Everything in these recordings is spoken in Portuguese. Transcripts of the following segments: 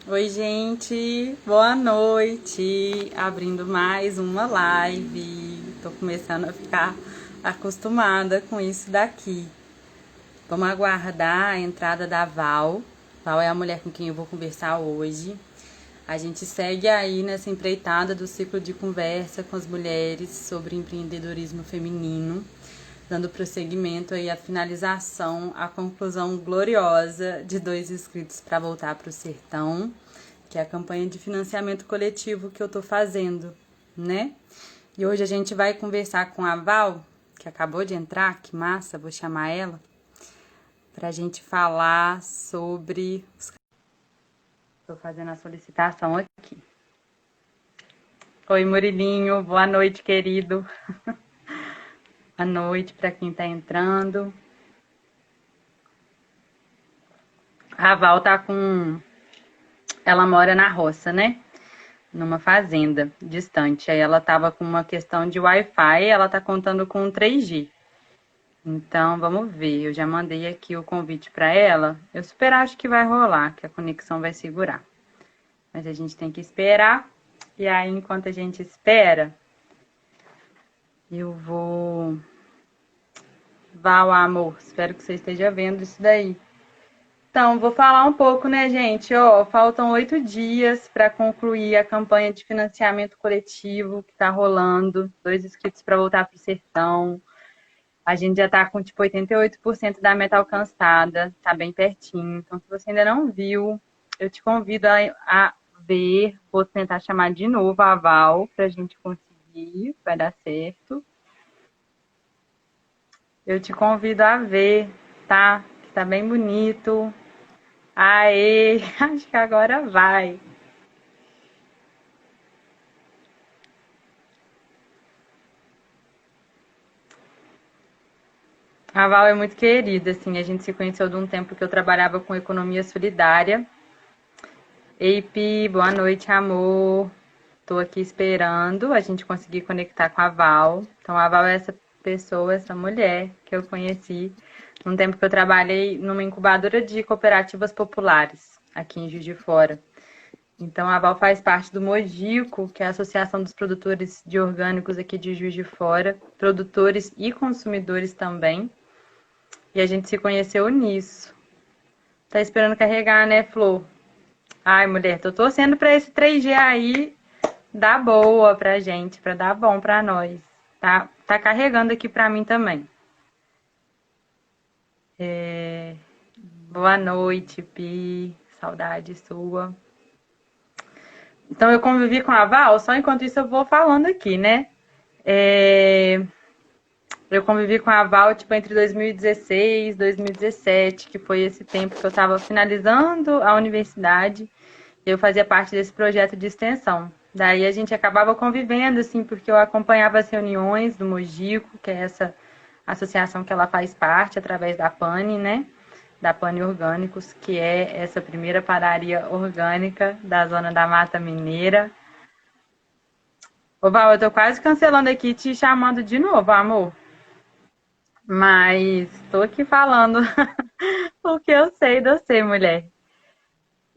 Oi, gente, boa noite. Abrindo mais uma live. Tô começando a ficar acostumada com isso daqui. Vamos aguardar a entrada da Val. Val é a mulher com quem eu vou conversar hoje. A gente segue aí nessa empreitada do ciclo de conversa com as mulheres sobre empreendedorismo feminino, dando prosseguimento aí à finalização, à conclusão gloriosa de 2 inscritos para voltar para o sertão, que é a campanha de financiamento coletivo que eu tô fazendo, né? E hoje a gente vai conversar com a Val, que acabou de entrar, que massa, vou chamar ela, pra gente falar sobre... Tô fazendo a solicitação aqui. Oi, Murilinho, boa noite, querido. Boa noite para quem tá entrando. A Val tá com... Ela mora na roça, né? Numa fazenda distante. Aí ela tava com uma questão de Wi-Fi, ela tá contando com 3G. Então, vamos ver. Eu já mandei aqui o convite para ela. Eu super acho que vai rolar, que a conexão vai segurar. Mas a gente tem que esperar. E aí, enquanto a gente espera, eu vou... Val, amor, espero que você esteja vendo isso daí. Então, vou falar um pouco, né, gente? Ó, faltam 8 dias para concluir a campanha de financiamento coletivo que está rolando. 2 inscritos para voltar para o sertão. A gente já está com, tipo, 88% da meta alcançada. Tá bem pertinho. Então, se você ainda não viu, eu te convido a ver. Vou tentar chamar de novo a Val para a gente conseguir. Vai dar certo. Eu te convido a ver, tá? Que tá bem bonito. Aê, acho que agora vai. A Val é muito querida, assim, a gente se conheceu de um tempo que eu trabalhava com economia solidária. Ei, Pi, boa noite, amor. Tô aqui esperando a gente conseguir conectar com a Val. Então, a Val é essa pessoa, essa mulher que eu conheci num tempo que eu trabalhei numa incubadora de cooperativas populares aqui em Juiz de Fora. Então, a Val faz parte do Mogico, que é a Associação dos Produtores de Orgânicos aqui de Juiz de Fora, produtores e consumidores também. E a gente se conheceu nisso. Tá esperando carregar, né, Flor? Ai, mulher, tô torcendo pra esse 3G aí dar boa pra gente, pra dar bom pra nós. Tá carregando aqui pra mim também. Boa noite, Pi. Saudade sua. Então, eu convivi com a Val, só enquanto isso eu vou falando aqui, né? Eu convivi com a Val, tipo, entre 2016 e 2017, que foi esse tempo que eu estava finalizando a universidade. Eu fazia parte desse projeto de extensão. Daí a gente acabava convivendo, assim, porque eu acompanhava as reuniões do Mogico, que é essa associação que ela faz parte, através da PANI, né? Da PANI Orgânicos, que é essa primeira padaria orgânica da zona da Mata Mineira. Ô, Val, eu tô quase cancelando aqui e te chamando de novo, amor. Mas tô aqui falando o que eu sei de você, mulher.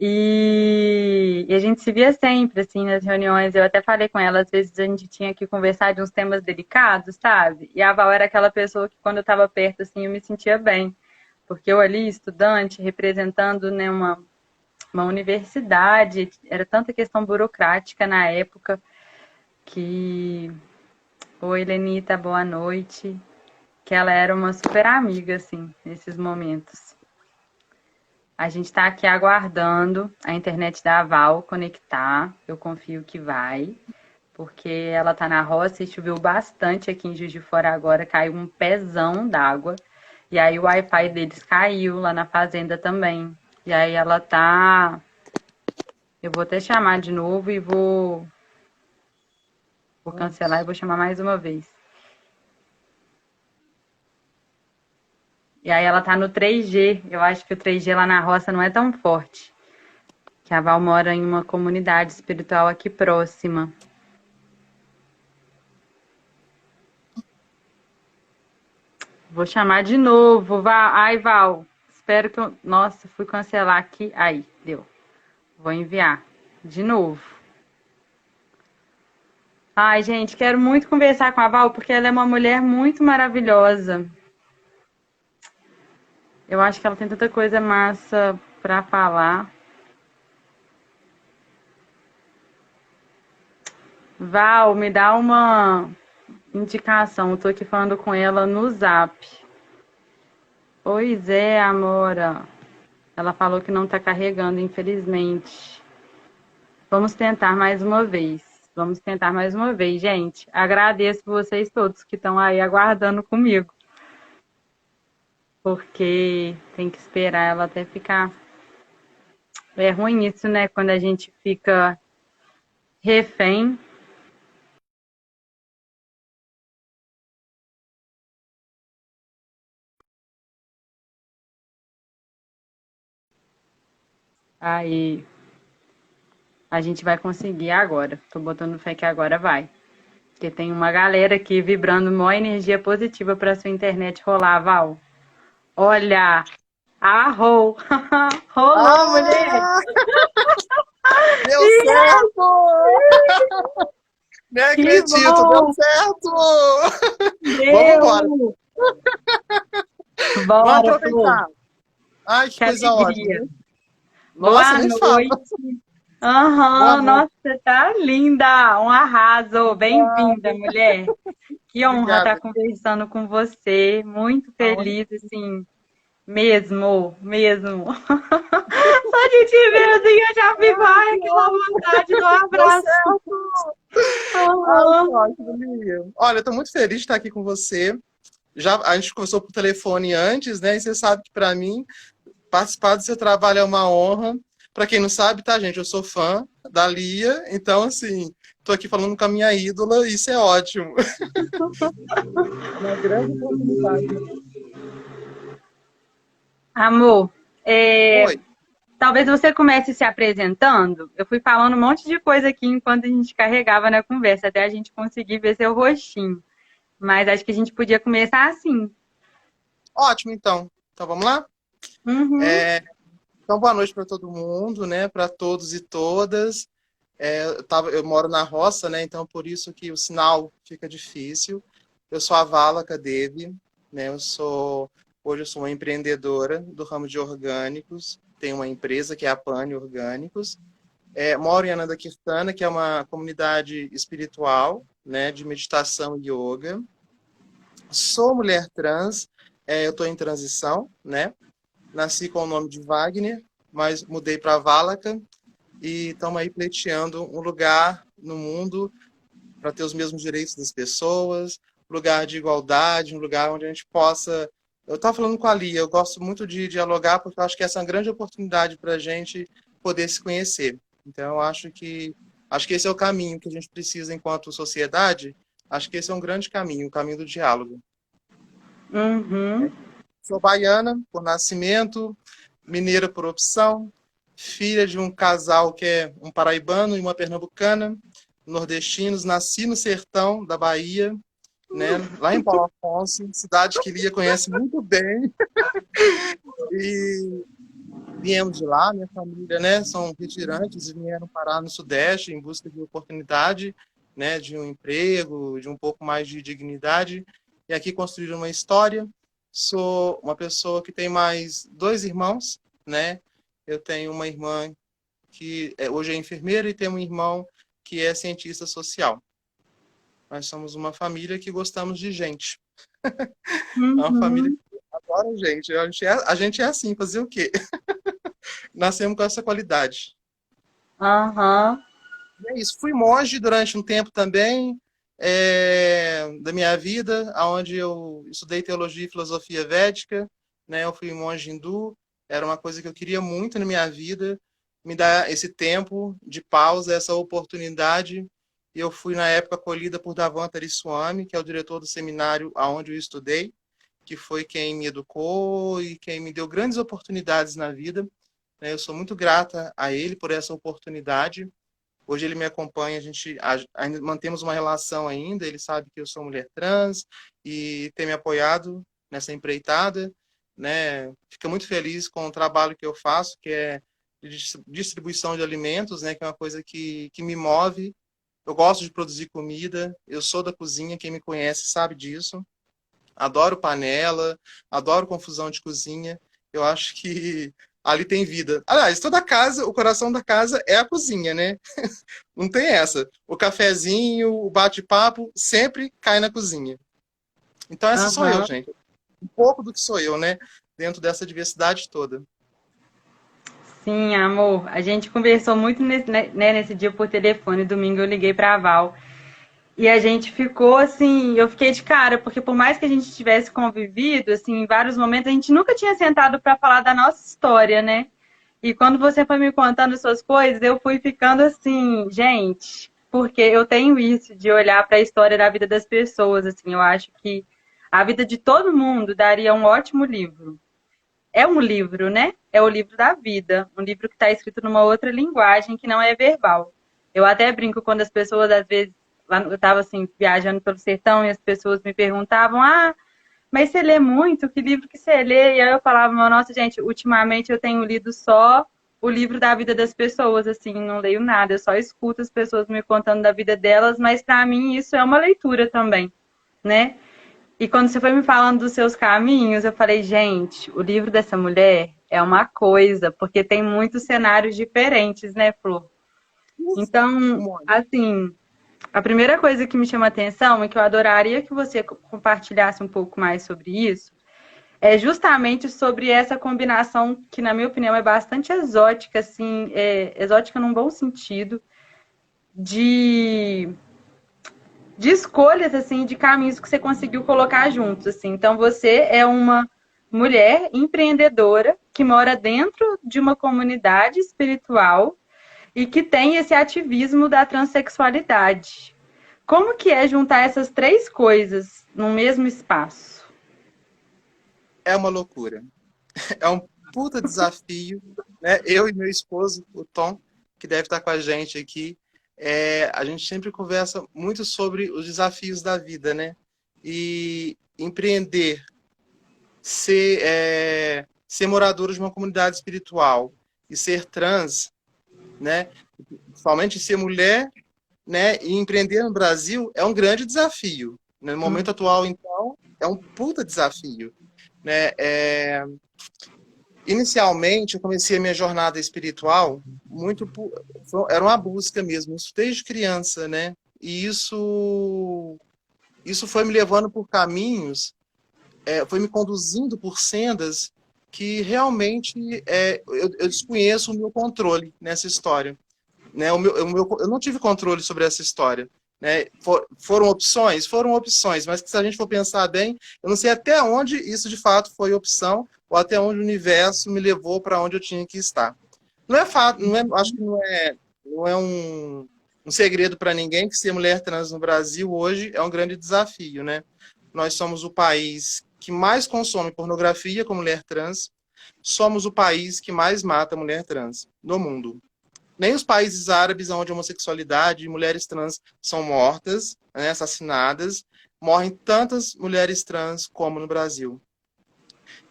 E a gente se via sempre, assim, nas reuniões. Eu até falei com ela, às vezes a gente tinha que conversar de uns temas delicados, sabe? E a Val era aquela pessoa que, quando eu estava perto, assim, eu me sentia bem. Porque eu ali, estudante, representando, né, uma universidade, era tanta questão burocrática na época que... Oi, Lenita, boa noite. Que ela era uma super amiga, assim, nesses momentos. A gente está aqui aguardando a internet da Val conectar. Eu confio que vai, porque ela está na roça e choveu bastante aqui em Juiz de Fora agora, caiu um pezão d'água. E aí o Wi-Fi deles caiu lá na fazenda também. E aí ela tá. Eu vou até chamar de novo e vou cancelar e vou chamar mais uma vez. E aí ela tá no 3G. Eu acho que o 3G lá na roça não é tão forte. Que a Val mora em uma comunidade espiritual aqui próxima. Vou chamar de novo. Ai, Val. Espero que eu... Nossa, fui cancelar aqui. Aí, deu. Vou enviar de novo. Ai, gente, quero muito conversar com a Val, porque ela é uma mulher muito maravilhosa. Eu acho que ela tem tanta coisa massa pra falar. Val, me dá uma indicação. Eu tô aqui falando com ela no Zap. Pois é, Amora. Ela falou que não tá carregando, infelizmente. Vamos tentar mais uma vez. Vamos tentar mais uma vez, gente. Agradeço vocês todos que estão aí aguardando comigo. Porque tem que esperar ela até ficar. É ruim isso, né? Quando a gente fica refém. Aí a gente vai conseguir agora. Tô botando fé que agora vai. Porque tem uma galera aqui vibrando maior energia positiva para sua internet rolar, Val. Olha, arrou. Rolou, mulher. Ah, deu certo! Nem Que acredito, deu bom. certo! Vamos embora. Deu. Vamos Bora, pô. aproveitar. Ai, que Que coisa alegria. ótima. Nossa, Boa nem fala. noite. Boa Aham, noite. nossa, você tá linda. Um arraso. Ah, Bem-vinda, mulher. Que honra estar obrigada. conversando com você. Muito Aonde? feliz, assim, mesmo, mesmo. Só de te ver assim, eu já fico, Ai, ai, que aquela ótimo. vontade do Deu abraço. certo. Ai, que Aham. ótimo, Lia. Olha, eu tô muito feliz de estar aqui com você. Já, a gente conversou por telefone antes, né? E você sabe que para mim participar do seu trabalho é uma honra. Para quem não sabe, tá, gente? Eu sou fã da Lia, então, assim, tô aqui falando com a minha ídola, e isso é ótimo. Uma grande oportunidade. Amor, Oi. talvez você comece se apresentando. Eu fui falando um monte de coisa aqui enquanto a gente carregava na conversa, até a gente conseguir ver seu rostinho. Mas acho que a gente podia começar assim. Ótimo, então. Então, vamos lá? Uhum. Então, boa noite para todo mundo, né? Para todos e todas. Eu moro na roça, né? Então, por isso que o sinal fica difícil. Eu sou a Vala Kadeve, né? Hoje eu sou uma empreendedora do ramo de orgânicos. Tenho uma empresa que é a Pane Orgânicos. Moro em Anandakirtana, que é uma comunidade espiritual, né? De meditação e yoga. Sou mulher trans. Eu estou em transição, né? Nasci com o nome de Wagner, mas mudei para Valaca e estamos aí pleiteando um lugar no mundo para ter os mesmos direitos das pessoas, um lugar de igualdade, um lugar onde a gente possa. Eu estava falando com a Lia, eu gosto muito de dialogar porque eu acho que essa é uma grande oportunidade para a gente poder se conhecer. Então, eu acho que esse é o caminho que a gente precisa enquanto sociedade. Acho que esse é um grande caminho, o caminho do diálogo. Uhum. Sou baiana por nascimento, mineira por opção, filha de um casal que é um paraibano e uma pernambucana, nordestinos. Nasci no sertão da Bahia, né, lá em Paulo Afonso, cidade que Lia conhece muito bem. E viemos de lá, minha família, né, são retirantes e vieram parar no Sudeste em busca de oportunidade, né, de um emprego, de um pouco mais de dignidade. E aqui construíram uma história. Sou uma pessoa que tem mais dois irmãos, né? Eu tenho uma irmã que hoje é enfermeira e tenho um irmão que é cientista social. Nós somos uma família que gostamos de gente. É uma família Uhum. que adora gente. A gente é assim, fazer o quê? Nascemos com essa qualidade. Aham. E é isso. Fui monge durante um tempo também da minha vida, onde eu estudei teologia e filosofia védica, né? Eu fui monge hindu, era uma coisa que eu queria muito na minha vida, me dar esse tempo de pausa, essa oportunidade. E eu fui, na época, acolhida por Davantari Swami, que é o diretor do seminário aonde eu estudei, que foi quem me educou e quem me deu grandes oportunidades na vida, né? Eu sou muito grata a ele por essa oportunidade. Hoje ele me acompanha, ainda mantemos uma relação ainda, ele sabe que eu sou mulher trans e tem me apoiado nessa empreitada, né? Fica muito feliz com o trabalho que eu faço, que é de distribuição de alimentos, né, que é uma coisa que me move. Eu gosto de produzir comida, eu sou da cozinha, quem me conhece sabe disso. Adoro panela, adoro confusão de cozinha. Eu acho que ali tem vida. Aliás, toda casa, o coração da casa é a cozinha, né? Não tem essa. O cafezinho, o bate-papo, sempre cai na cozinha. Então essa sou eu, Aham. gente. Um pouco do que sou eu, né? Dentro dessa diversidade toda. Sim, amor. A gente conversou muito nesse dia por telefone. Domingo eu liguei pra Val. E a gente ficou assim, eu fiquei de cara, porque por mais que a gente tivesse convivido, assim, em vários momentos, a gente nunca tinha sentado para falar da nossa história, né? E quando você foi me contando suas coisas, eu fui ficando assim, gente, porque eu tenho isso de olhar para a história da vida das pessoas, assim, eu acho que a vida de todo mundo daria um ótimo livro. É um livro, né? É o livro da vida, um livro que está escrito numa outra linguagem que não é verbal. Eu até brinco quando as pessoas, às vezes, lá eu estava assim, viajando pelo sertão e as pessoas me perguntavam: ah, mas você lê muito? Que livro que você lê? E aí eu falava: nossa, gente, ultimamente eu tenho lido só o livro da vida das pessoas, assim, não leio nada, eu só escuto as pessoas me contando da vida delas, mas para mim isso é uma leitura também, né? E quando você foi me falando dos seus caminhos, eu falei, gente, o livro dessa mulher é uma coisa, porque tem muitos cenários diferentes, né, Flor? Um Então, monte. assim, a primeira coisa que me chama a atenção e que eu adoraria que você compartilhasse um pouco mais sobre isso, é justamente sobre essa combinação que, na minha opinião, é bastante exótica, assim, exótica num bom sentido, de escolhas assim, de caminhos que você conseguiu colocar juntos, assim. Então você é uma mulher empreendedora que mora dentro de uma comunidade espiritual e que tem esse ativismo da transexualidade. Como que é juntar essas três coisas no mesmo espaço? É uma loucura. É um puta desafio, né? Eu e meu esposo, o Tom, que deve estar com a gente aqui, a gente sempre conversa muito sobre os desafios da vida, né? E empreender, ser morador de uma comunidade espiritual e ser trans, né? Principalmente ser mulher, né? E empreender no Brasil é um grande desafio. No momento atual, então, é um puta desafio, né? Inicialmente, eu comecei a minha jornada espiritual era uma busca mesmo, isso desde criança, né? E isso foi me levando por caminhos, foi me conduzindo por sendas que realmente eu desconheço o meu controle nessa história, né? Eu não tive controle sobre essa história. Né? Foram opções, mas se a gente for pensar bem, eu não sei até onde isso de fato foi opção ou até onde o universo me levou para onde eu tinha que estar. Não é fato, acho que não é um segredo para ninguém que ser mulher trans no Brasil hoje é um grande desafio, né? Nós somos o país que mais consome pornografia com mulher trans, somos o país que mais mata mulher trans no mundo. Nem os países árabes, onde a homossexualidade e mulheres trans são mortas, né, assassinadas, morrem tantas mulheres trans como no Brasil.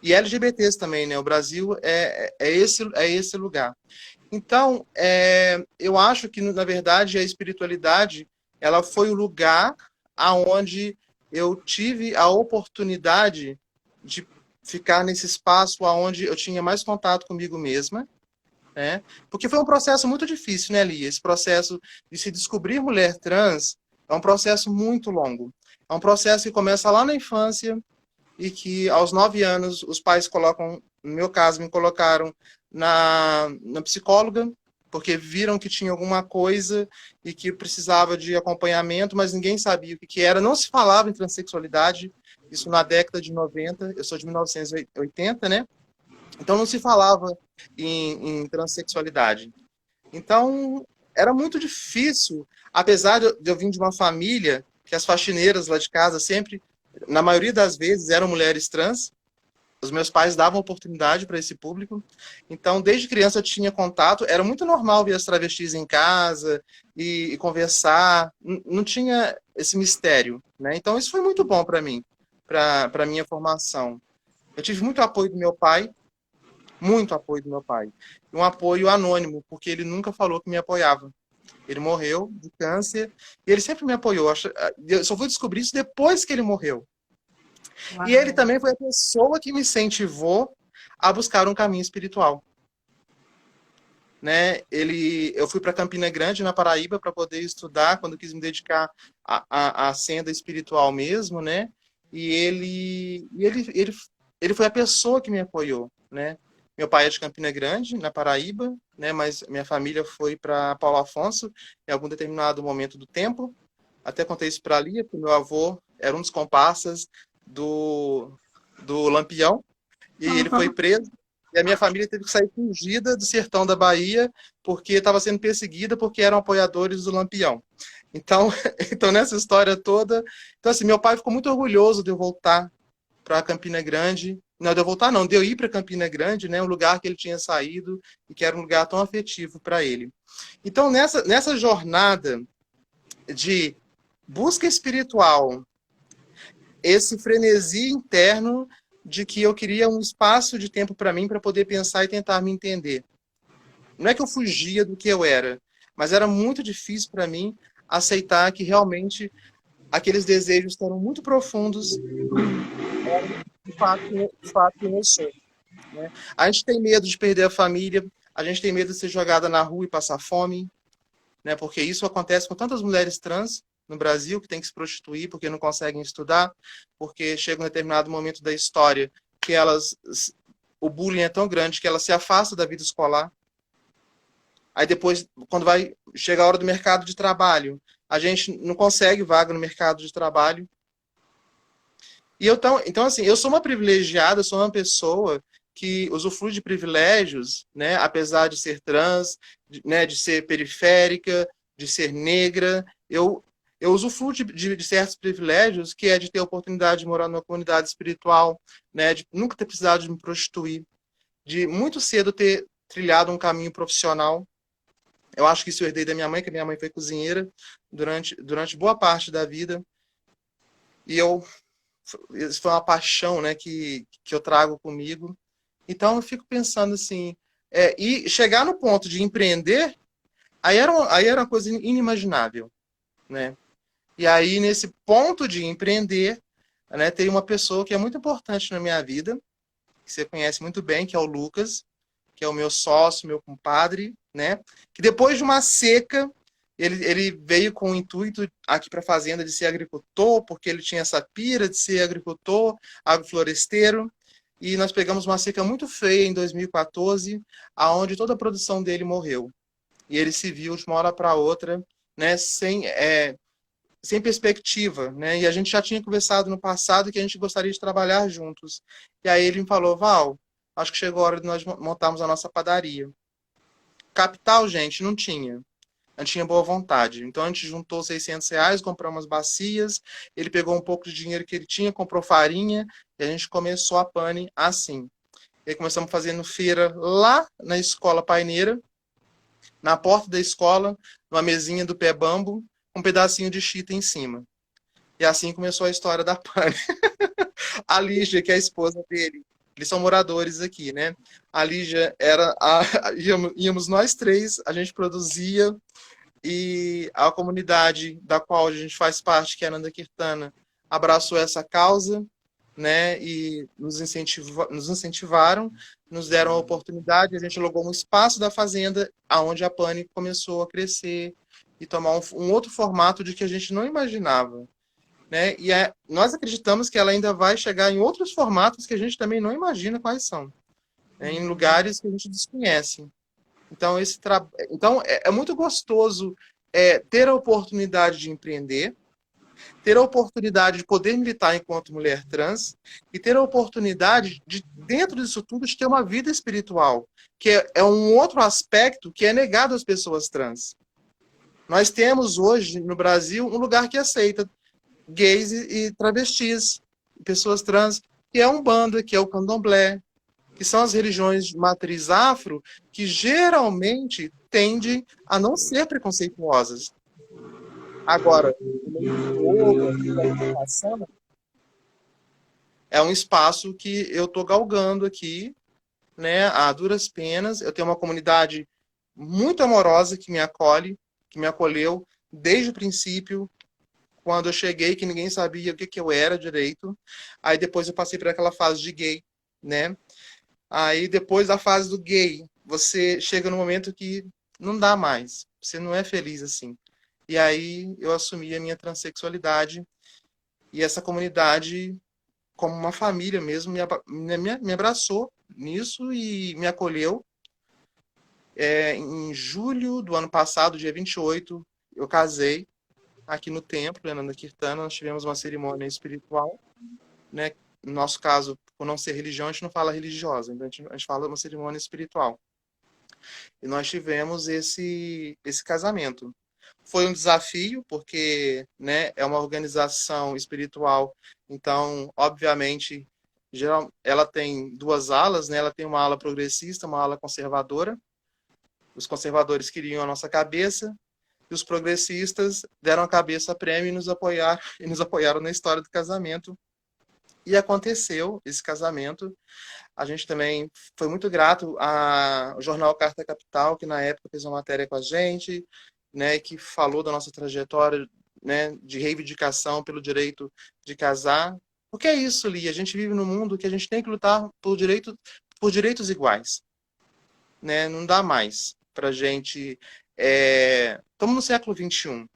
E LGBTs também, né? O Brasil é esse lugar. Então, eu acho que, na verdade, a espiritualidade ela foi o lugar aonde eu tive a oportunidade de ficar nesse espaço aonde eu tinha mais contato comigo mesma, né? Porque foi um processo muito difícil, né, Lia? Esse processo de se descobrir mulher trans é um processo muito longo. É um processo que começa lá na infância e que aos 9 anos os pais colocam, no meu caso, me colocaram na psicóloga, porque viram que tinha alguma coisa e que precisava de acompanhamento, mas ninguém sabia o que era. Não se falava em transexualidade, isso na década de 90, eu sou de 1980, né? Então não se falava em transexualidade. Então era muito difícil, apesar de eu vir de uma família que as faxineiras lá de casa sempre, na maioria das vezes, eram mulheres trans. Os meus pais davam oportunidade para esse público. Então, desde criança eu tinha contato. Era muito normal ver as travestis em casa e conversar. Não tinha esse mistério, né? Então, isso foi muito bom para mim, para a minha formação. Eu tive muito apoio do meu pai, muito apoio do meu pai. Um apoio anônimo, porque ele nunca falou que me apoiava. Ele morreu de câncer e ele sempre me apoiou. Eu só fui descobrir isso depois que ele morreu. E ele Uau. também foi a pessoa que me incentivou a buscar um caminho espiritual. Né? Eu fui para Campina Grande, na Paraíba, para poder estudar, quando quis me dedicar à senda espiritual mesmo, né? E ele foi a pessoa que me apoiou, né? Meu pai é de Campina Grande, na Paraíba, né? Mas minha família foi para Paulo Afonso em algum determinado momento do tempo. Até contei isso para a Lia, porque meu avô era um dos comparsas do, do Lampião, e ele foi preso. E a minha família teve que sair fugida do sertão da Bahia porque estava sendo perseguida porque eram apoiadores do Lampião. Então, então nessa história toda, então assim, meu pai ficou muito orgulhoso de eu voltar para Campina Grande. Não, de eu voltar não, de eu ir para Campina Grande, né, um lugar que ele tinha saído e que era um lugar tão afetivo para ele. Então, nessa jornada de busca espiritual, esse frenesi interno de que eu queria um espaço de tempo para mim para poder pensar e tentar me entender. Não é que eu fugia do que eu era, mas era muito difícil para mim aceitar que realmente aqueles desejos que eram muito profundos eram de fato quem eu sou. Né? A gente tem medo de perder a família, a gente tem medo de ser jogada na rua e passar fome, né? Porque isso acontece com tantas mulheres trans no Brasil que têm que se prostituir porque não conseguem estudar, porque chega um determinado momento da história que o bullying é tão grande que elas se afastam da vida escolar. Aí depois, quando vai chegar a hora do mercado de trabalho, a gente não consegue vaga no mercado de trabalho. Então assim, eu sou uma privilegiada, sou uma pessoa que usufrui de privilégios, né, apesar de ser trans, né, de ser periférica, de ser negra, eu usufruo de certos privilégios, que é de ter a oportunidade de morar numa comunidade espiritual, né, de nunca ter precisado de me prostituir, de muito cedo ter trilhado um caminho profissional. Eu acho que isso eu herdei da minha mãe, que a minha mãe foi cozinheira durante boa parte da vida. E isso foi uma paixão, né, que eu trago comigo. Então eu fico pensando assim, e chegar no ponto de empreender, aí era uma coisa inimaginável, né? E aí nesse ponto de empreender, né, tem uma pessoa que é muito importante na minha vida, que você conhece muito bem, que é o Lucas, que é o meu sócio, meu compadre, né? Que depois de uma seca, ele veio com o intuito aqui para a fazenda de ser agricultor, porque ele tinha essa pira de ser agricultor, agrofloresteiro. E nós pegamos uma seca muito feia em 2014, aonde toda a produção dele morreu. E ele se viu de uma hora para outra, né, sem perspectiva, né? E a gente já tinha conversado no passado que a gente gostaria de trabalhar juntos. E aí ele me falou, Val, acho que chegou a hora de nós montarmos a nossa padaria. Capital, gente, não tinha. A gente tinha boa vontade. Então a gente juntou R$ 600, comprou umas bacias, ele pegou um pouco de dinheiro que ele tinha, comprou farinha, e a gente começou a pane assim. E aí começamos fazendo feira lá na escola paineira, na porta da escola, numa mesinha do pé bambo, com um pedacinho de chita em cima. E assim começou a história da pane. A Lígia, que é a esposa dele, eles são moradores aqui, né? A Lígia íamos nós três, a gente produzia, e a comunidade da qual a gente faz parte, que é a Nanda Kirtana, abraçou essa causa, né? E nos incentivaram, nos deram a oportunidade, a gente alugou um espaço da fazenda, aonde a Pane começou a crescer e tomar um outro formato de que a gente não imaginava. Né? E nós acreditamos que ela ainda vai chegar em outros formatos que a gente também não imagina quais são, né? Em lugares que a gente desconhece. Então, então é muito gostoso ter a oportunidade de empreender, ter a oportunidade de poder militar enquanto mulher trans e ter a oportunidade de, dentro disso tudo, de ter uma vida espiritual, que é um outro aspecto que é negado às pessoas trans. Nós temos hoje, no Brasil, um lugar que aceita gays e travestis, pessoas trans, que é a Umbanda, que é o Candomblé, que são as religiões de matriz afro, que geralmente tendem a não ser preconceituosas. Agora, o meio do yoga e da meditação é um espaço que eu estou galgando aqui, né, a duras penas. Eu tenho uma comunidade muito amorosa que me acolhe, que me acolheu desde o princípio, quando eu cheguei, que ninguém sabia o que, que eu era direito. Aí depois eu passei por aquela fase de gay, né? Aí depois da fase do gay, você chega no momento que não dá mais. Você não é feliz assim. E aí eu assumi a minha transexualidade e essa comunidade, como uma família mesmo, me abraçou nisso e me acolheu. Em julho do ano passado, dia 28, eu casei aqui no templo, em Nanda Kirtana. Nós tivemos uma cerimônia espiritual, né? No nosso caso, por não ser religião, a gente não fala religiosa, então a gente fala uma cerimônia espiritual. E nós tivemos esse casamento. Foi um desafio, porque, né, é uma organização espiritual, então, obviamente, ela tem duas alas, né? Ela tem uma ala progressista, uma ala conservadora. Os conservadores queriam a nossa cabeça, e os progressistas deram a cabeça a prêmio e nos apoiaram na história do casamento. E aconteceu esse casamento. A gente também foi muito grato ao jornal Carta Capital, que na época fez uma matéria com a gente, né, que falou da nossa trajetória, né, de reivindicação pelo direito de casar. Porque é isso, Lia, a gente vive num mundo que a gente tem que lutar por direitos iguais, né? Não dá mais para a gente... Estamos no século XXI,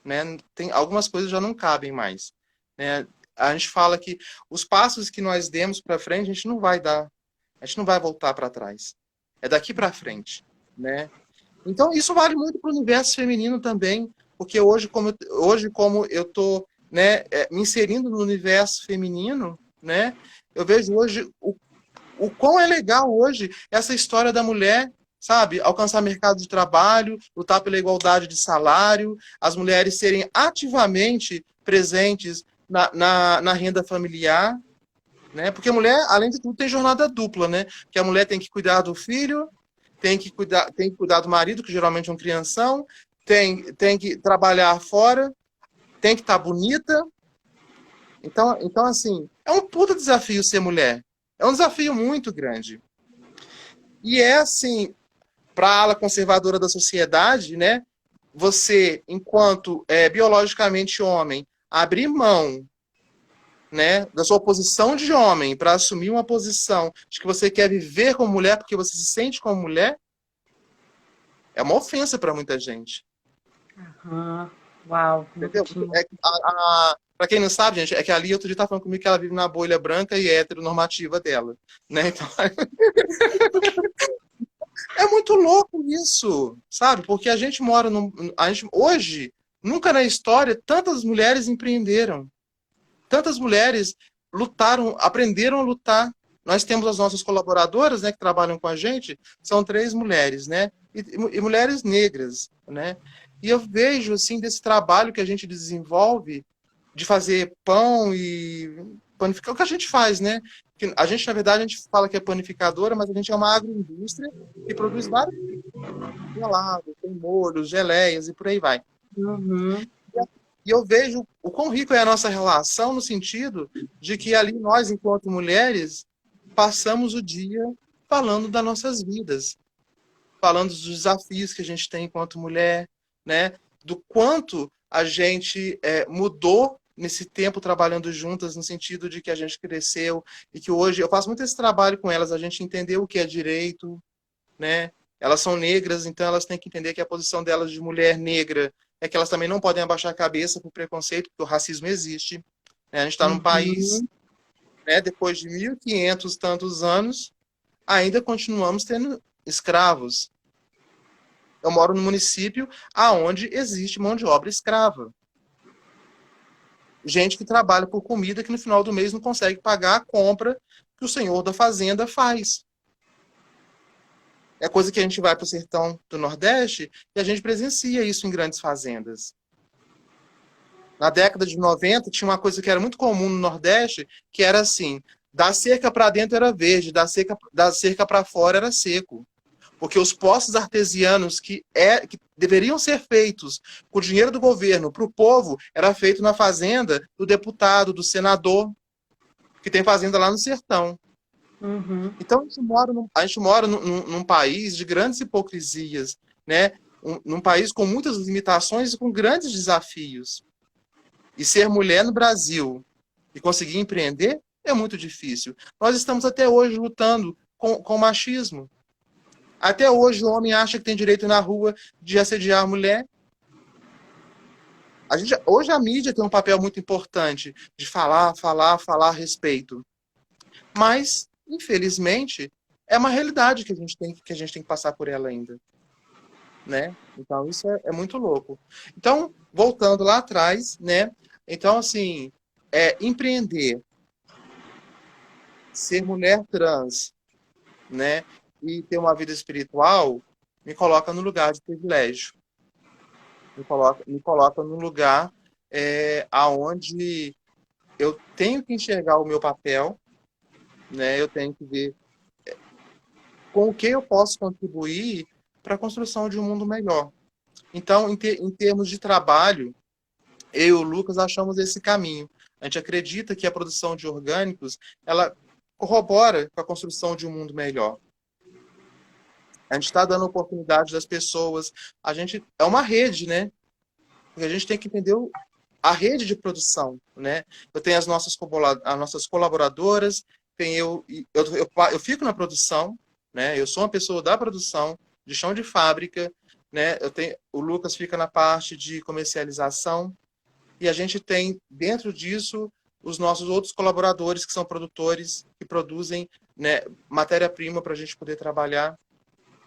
né? Tem, algumas coisas já não cabem mais, né? A gente fala que os passos que nós demos para frente, a gente não vai dar, a gente não vai voltar para trás. É daqui para frente, né? Então isso vale muito para o universo feminino também, porque hoje como eu tô, né, me inserindo no universo feminino, né? Eu vejo hoje o quão é legal hoje essa história da mulher, sabe, alcançar mercado de trabalho, lutar pela igualdade de salário, as mulheres serem ativamente presentes na renda familiar, né? Porque a mulher, além de tudo, tem jornada dupla, né? Que a mulher tem que cuidar do filho, tem que cuidar do marido, que geralmente é um crianção, tem que trabalhar fora, tem que estar bonita. Então, assim, é um puta desafio ser mulher. É um desafio muito grande. E é assim, para a ala conservadora da sociedade, né? Você, enquanto biologicamente homem, abrir mão, né, da sua posição de homem para assumir uma posição de que você quer viver como mulher porque você se sente como mulher, é uma ofensa para muita gente. Aham. Uau, nunca Entendeu? tinha. Para quem não sabe, gente, é que a Lia outro dia tá falando comigo que ela vive na bolha branca e heteronormativa dela, né? Então, é muito louco isso, sabe? Porque a gente mora hoje, nunca na história, tantas mulheres empreenderam. Tantas mulheres lutaram, aprenderam a lutar. Nós temos as nossas colaboradoras, né, que trabalham com a gente, são 3 mulheres, né? E mulheres negras, né? E eu vejo, assim, desse trabalho que a gente desenvolve de fazer pão e panificar, o que a gente faz, né? A gente, na verdade, a gente fala que é panificadora, mas a gente é uma agroindústria que produz vários gelados, tem molhos, geleias e por aí vai. Uhum. E eu vejo o quão rico é a nossa relação no sentido de que ali nós, enquanto mulheres, passamos o dia falando das nossas vidas, falando dos desafios que a gente tem enquanto mulher, né? Do quanto a gente mudou nesse tempo trabalhando juntas, no sentido de que a gente cresceu e que hoje eu faço muito esse trabalho com elas, a gente entendeu o que é direito, né? Elas são negras, então elas têm que entender que a posição delas de mulher negra é que elas também não podem abaixar a cabeça por preconceito, porque o racismo existe, né? A gente está num país, Uhum. né, depois de 1.500 tantos anos, ainda continuamos tendo escravos. Eu moro num município aonde existe mão de obra escrava. Gente que trabalha por comida que no final do mês não consegue pagar a compra que o senhor da fazenda faz. É coisa que a gente vai para o sertão do Nordeste e a gente presencia isso em grandes fazendas. Na década de 90, tinha uma coisa que era muito comum no Nordeste, que era assim, da cerca para dentro era verde, da cerca para fora era seco. Porque os poços artesianos que deveriam ser feitos com o dinheiro do governo para o povo, era feito na fazenda do deputado, do senador, que tem fazenda lá no sertão. Uhum. Então, a gente mora num país de grandes hipocrisias, né? Num país com muitas limitações e com grandes desafios. E ser mulher no Brasil e conseguir empreender é muito difícil. Nós estamos até hoje lutando com o machismo. Até hoje o homem acha que tem direito na rua de assediar a mulher. Hoje a mídia tem um papel muito importante de falar a respeito. Mas, infelizmente, é uma realidade que a gente tem que passar por ela ainda, né? Então, isso é muito louco. Então, voltando lá atrás, né? Então, assim, empreender, ser mulher trans, né? E ter uma vida espiritual, me coloca no lugar de privilégio. Me coloca no lugar aonde eu tenho que enxergar o meu papel, né? Eu tenho que ver com o que eu posso contribuir para a construção de um mundo melhor. Então, em termos de trabalho, eu e o Lucas achamos esse caminho. A gente acredita que a produção de orgânicos, ela corrobora com a construção de um mundo melhor. A gente está dando oportunidade das pessoas. A gente é uma rede, né? Porque a gente tem que entender a rede de produção, né? Eu tenho as nossas colaboradoras, tem eu fico na produção, né? Eu sou uma pessoa da produção, de chão de fábrica, né? O Lucas fica na parte de comercialização e a gente tem dentro disso os nossos outros colaboradores que são produtores que produzem, né, matéria-prima para a gente poder trabalhar.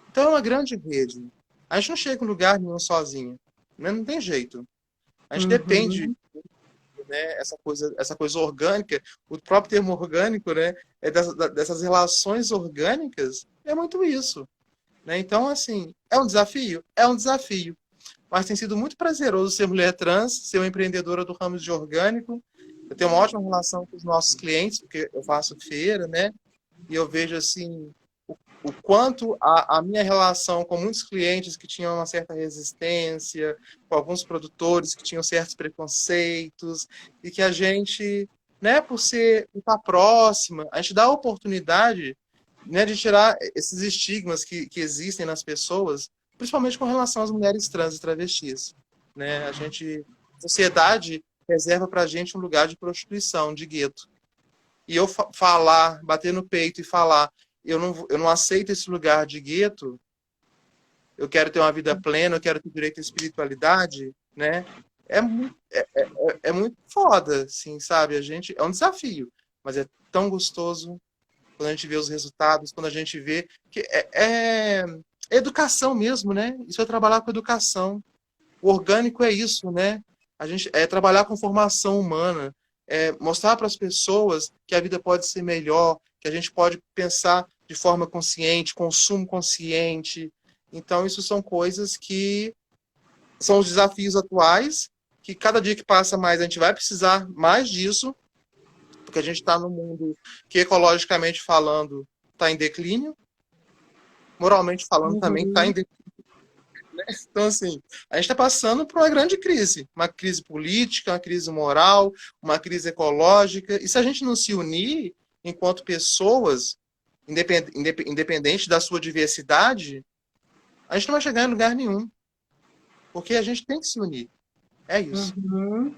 Então é uma grande rede. A gente não chega em lugar nenhum sozinho, né? Não tem jeito. A gente depende, Uhum. né, essa coisa orgânica, o próprio termo orgânico, né, dessas relações orgânicas, é muito isso, né? Então, assim, é um desafio? É um desafio. Mas tem sido muito prazeroso ser mulher trans, ser uma empreendedora do ramo de orgânico. Eu tenho uma ótima relação com os nossos clientes, porque eu faço feira, né? E eu vejo, assim, o quanto a minha relação com muitos clientes que tinham uma certa resistência, com alguns produtores que tinham certos preconceitos, e que a gente, né, por estar próxima, a gente dá a oportunidade, né, de tirar esses estigmas que existem nas pessoas, principalmente com relação às mulheres trans e travestis. Né? A sociedade reserva para a gente um lugar de prostituição, de gueto. E eu falar, bater no peito e falar, eu não aceito esse lugar de gueto, eu quero ter uma vida plena, eu quero ter direito à espiritualidade, né? É muito foda, assim, sabe? É um desafio, mas é tão gostoso quando a gente vê os resultados, quando a gente vê que é educação mesmo, né? Isso é trabalhar com educação. O orgânico é isso, né? A gente trabalhar com formação humana, mostrar para as pessoas que a vida pode ser melhor, que a gente pode pensar de forma consciente, consumo consciente. Então, isso são coisas que são os desafios atuais, que cada dia que passa mais a gente vai precisar mais disso, porque a gente está num mundo que, ecologicamente falando, está em declínio, moralmente falando também está em Uhum. declínio. Então, assim, a gente está passando por uma crise política, uma crise moral, uma crise ecológica. E se a gente não se unir enquanto pessoas, independente da sua diversidade, a gente não vai chegar em lugar nenhum. Porque a gente tem que se unir. É isso. Uhum.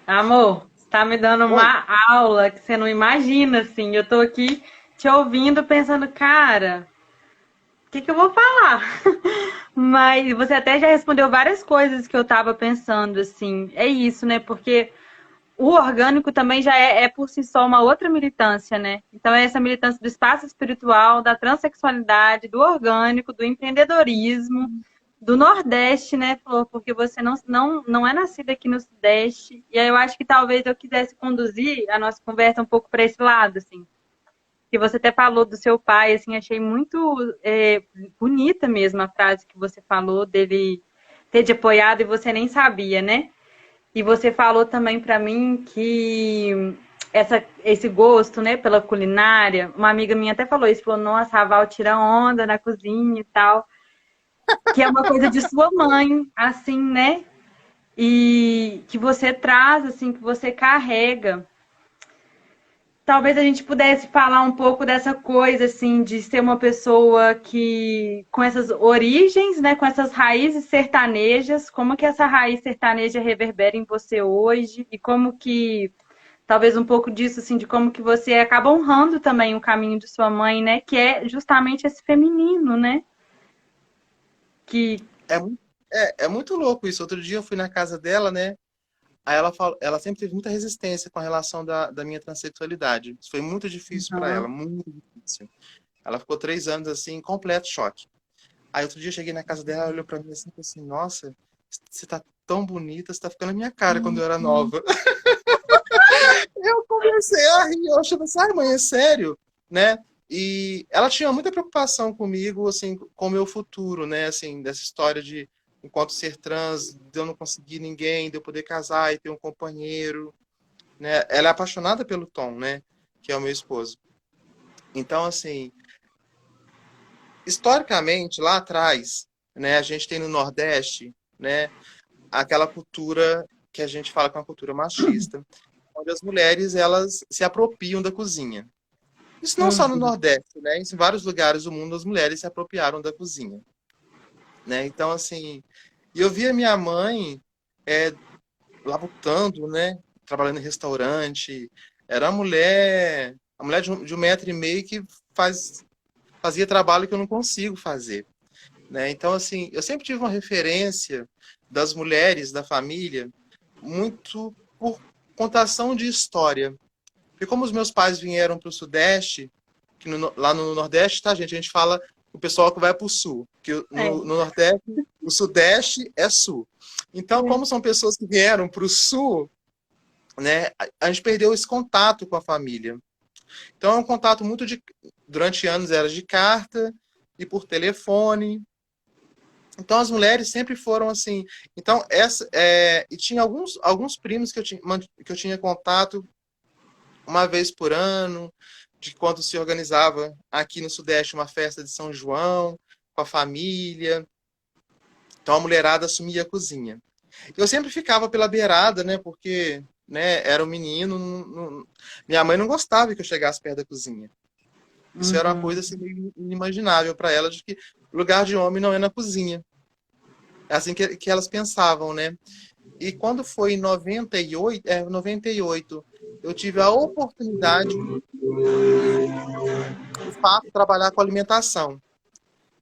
Amor, você tá me dando Oi. uma aula que você não imagina, assim. Eu tô aqui te ouvindo, pensando, cara, o que que eu vou falar? Mas você até já respondeu várias coisas que eu tava pensando, assim. É isso, né? Porque o orgânico também já é por si só uma outra militância, né? Então é essa militância do espaço espiritual, da transexualidade, do orgânico, do empreendedorismo, do Nordeste, né, Flor? Porque você não é nascida aqui no Sudeste. E aí eu acho que talvez eu quisesse conduzir a nossa conversa um pouco para esse lado, assim. Que você até falou do seu pai, assim, achei muito bonita mesmo a frase que você falou dele ter te apoiado e você nem sabia, né? E você falou também para mim que esse gosto, né, pela culinária, uma amiga minha até falou isso, falou, nossa, a Val tira onda na cozinha e tal, que é uma coisa de sua mãe, assim, né? E que você traz, assim, que você carrega. talvez a gente pudesse falar um pouco dessa coisa, assim, de ser uma pessoa que, com essas origens, né, com essas raízes sertanejas, como que essa raiz sertaneja reverbera em você hoje e como que, talvez um pouco disso, assim, de como que você acaba honrando também o caminho de sua mãe, né, que é justamente esse feminino, né, que... É, é muito louco isso. Outro dia eu fui na casa dela, né? Aí ela falou, ela sempre teve muita resistência com a relação da minha transexualidade. Isso foi muito difícil para ela, Uhum. muito difícil. Ela ficou 3 anos assim, em completo choque. Aí outro dia eu cheguei na casa dela, ela olhou pra mim assim, e falou assim, nossa, você tá tão bonita, você tá ficando na minha cara quando eu era nova. Eu comecei a rir, eu achei assim, ai mãe, é sério, né? E ela tinha muita preocupação comigo, assim, com o meu futuro, né? Assim, dessa história de, enquanto ser trans, de eu não conseguir ninguém, de eu poder casar e ter um companheiro, né? Ela é apaixonada pelo Tom, né? Que é o meu esposo. Então, assim, historicamente, lá atrás, né? A gente tem no Nordeste, né? Aquela cultura que a gente fala que é uma cultura machista, onde as mulheres, elas se apropriam da cozinha. Isso não só no Uhum. Nordeste, né? Em vários lugares do mundo as mulheres se apropriaram da cozinha, né? Então, assim, eu via minha mãe é, labutando, né? Trabalhando em restaurante. Era a mulher de 1,5 m que fazia trabalho que eu não consigo fazer, né? Então, assim, eu sempre tive uma referência das mulheres da família muito por contação de história. Porque como os meus pais vieram para o Sudeste, que lá no Nordeste, tá, gente? A gente fala o pessoal que vai para o Sul. Que É. no Nordeste, o Sudeste é Sul. Então, como são pessoas que vieram para o Sul, né? A gente perdeu esse contato com a família. Então, é um contato muito de... Durante anos era de carta e por telefone. Então, as mulheres sempre foram assim. Então, e tinha alguns primos que eu tinha contato uma vez por ano, de quando se organizava aqui no Sudeste uma festa de São João, com a família. Então a mulherada assumia a cozinha. Eu sempre ficava pela beirada, né? Porque era um menino. Minha mãe não gostava que eu chegasse perto da cozinha. Isso era uma Uhum. coisa assim, meio inimaginável para ela, de que lugar de homem não é na cozinha. É assim que elas pensavam, né? E quando foi em 98, eu tive a oportunidade de fato, trabalhar com alimentação.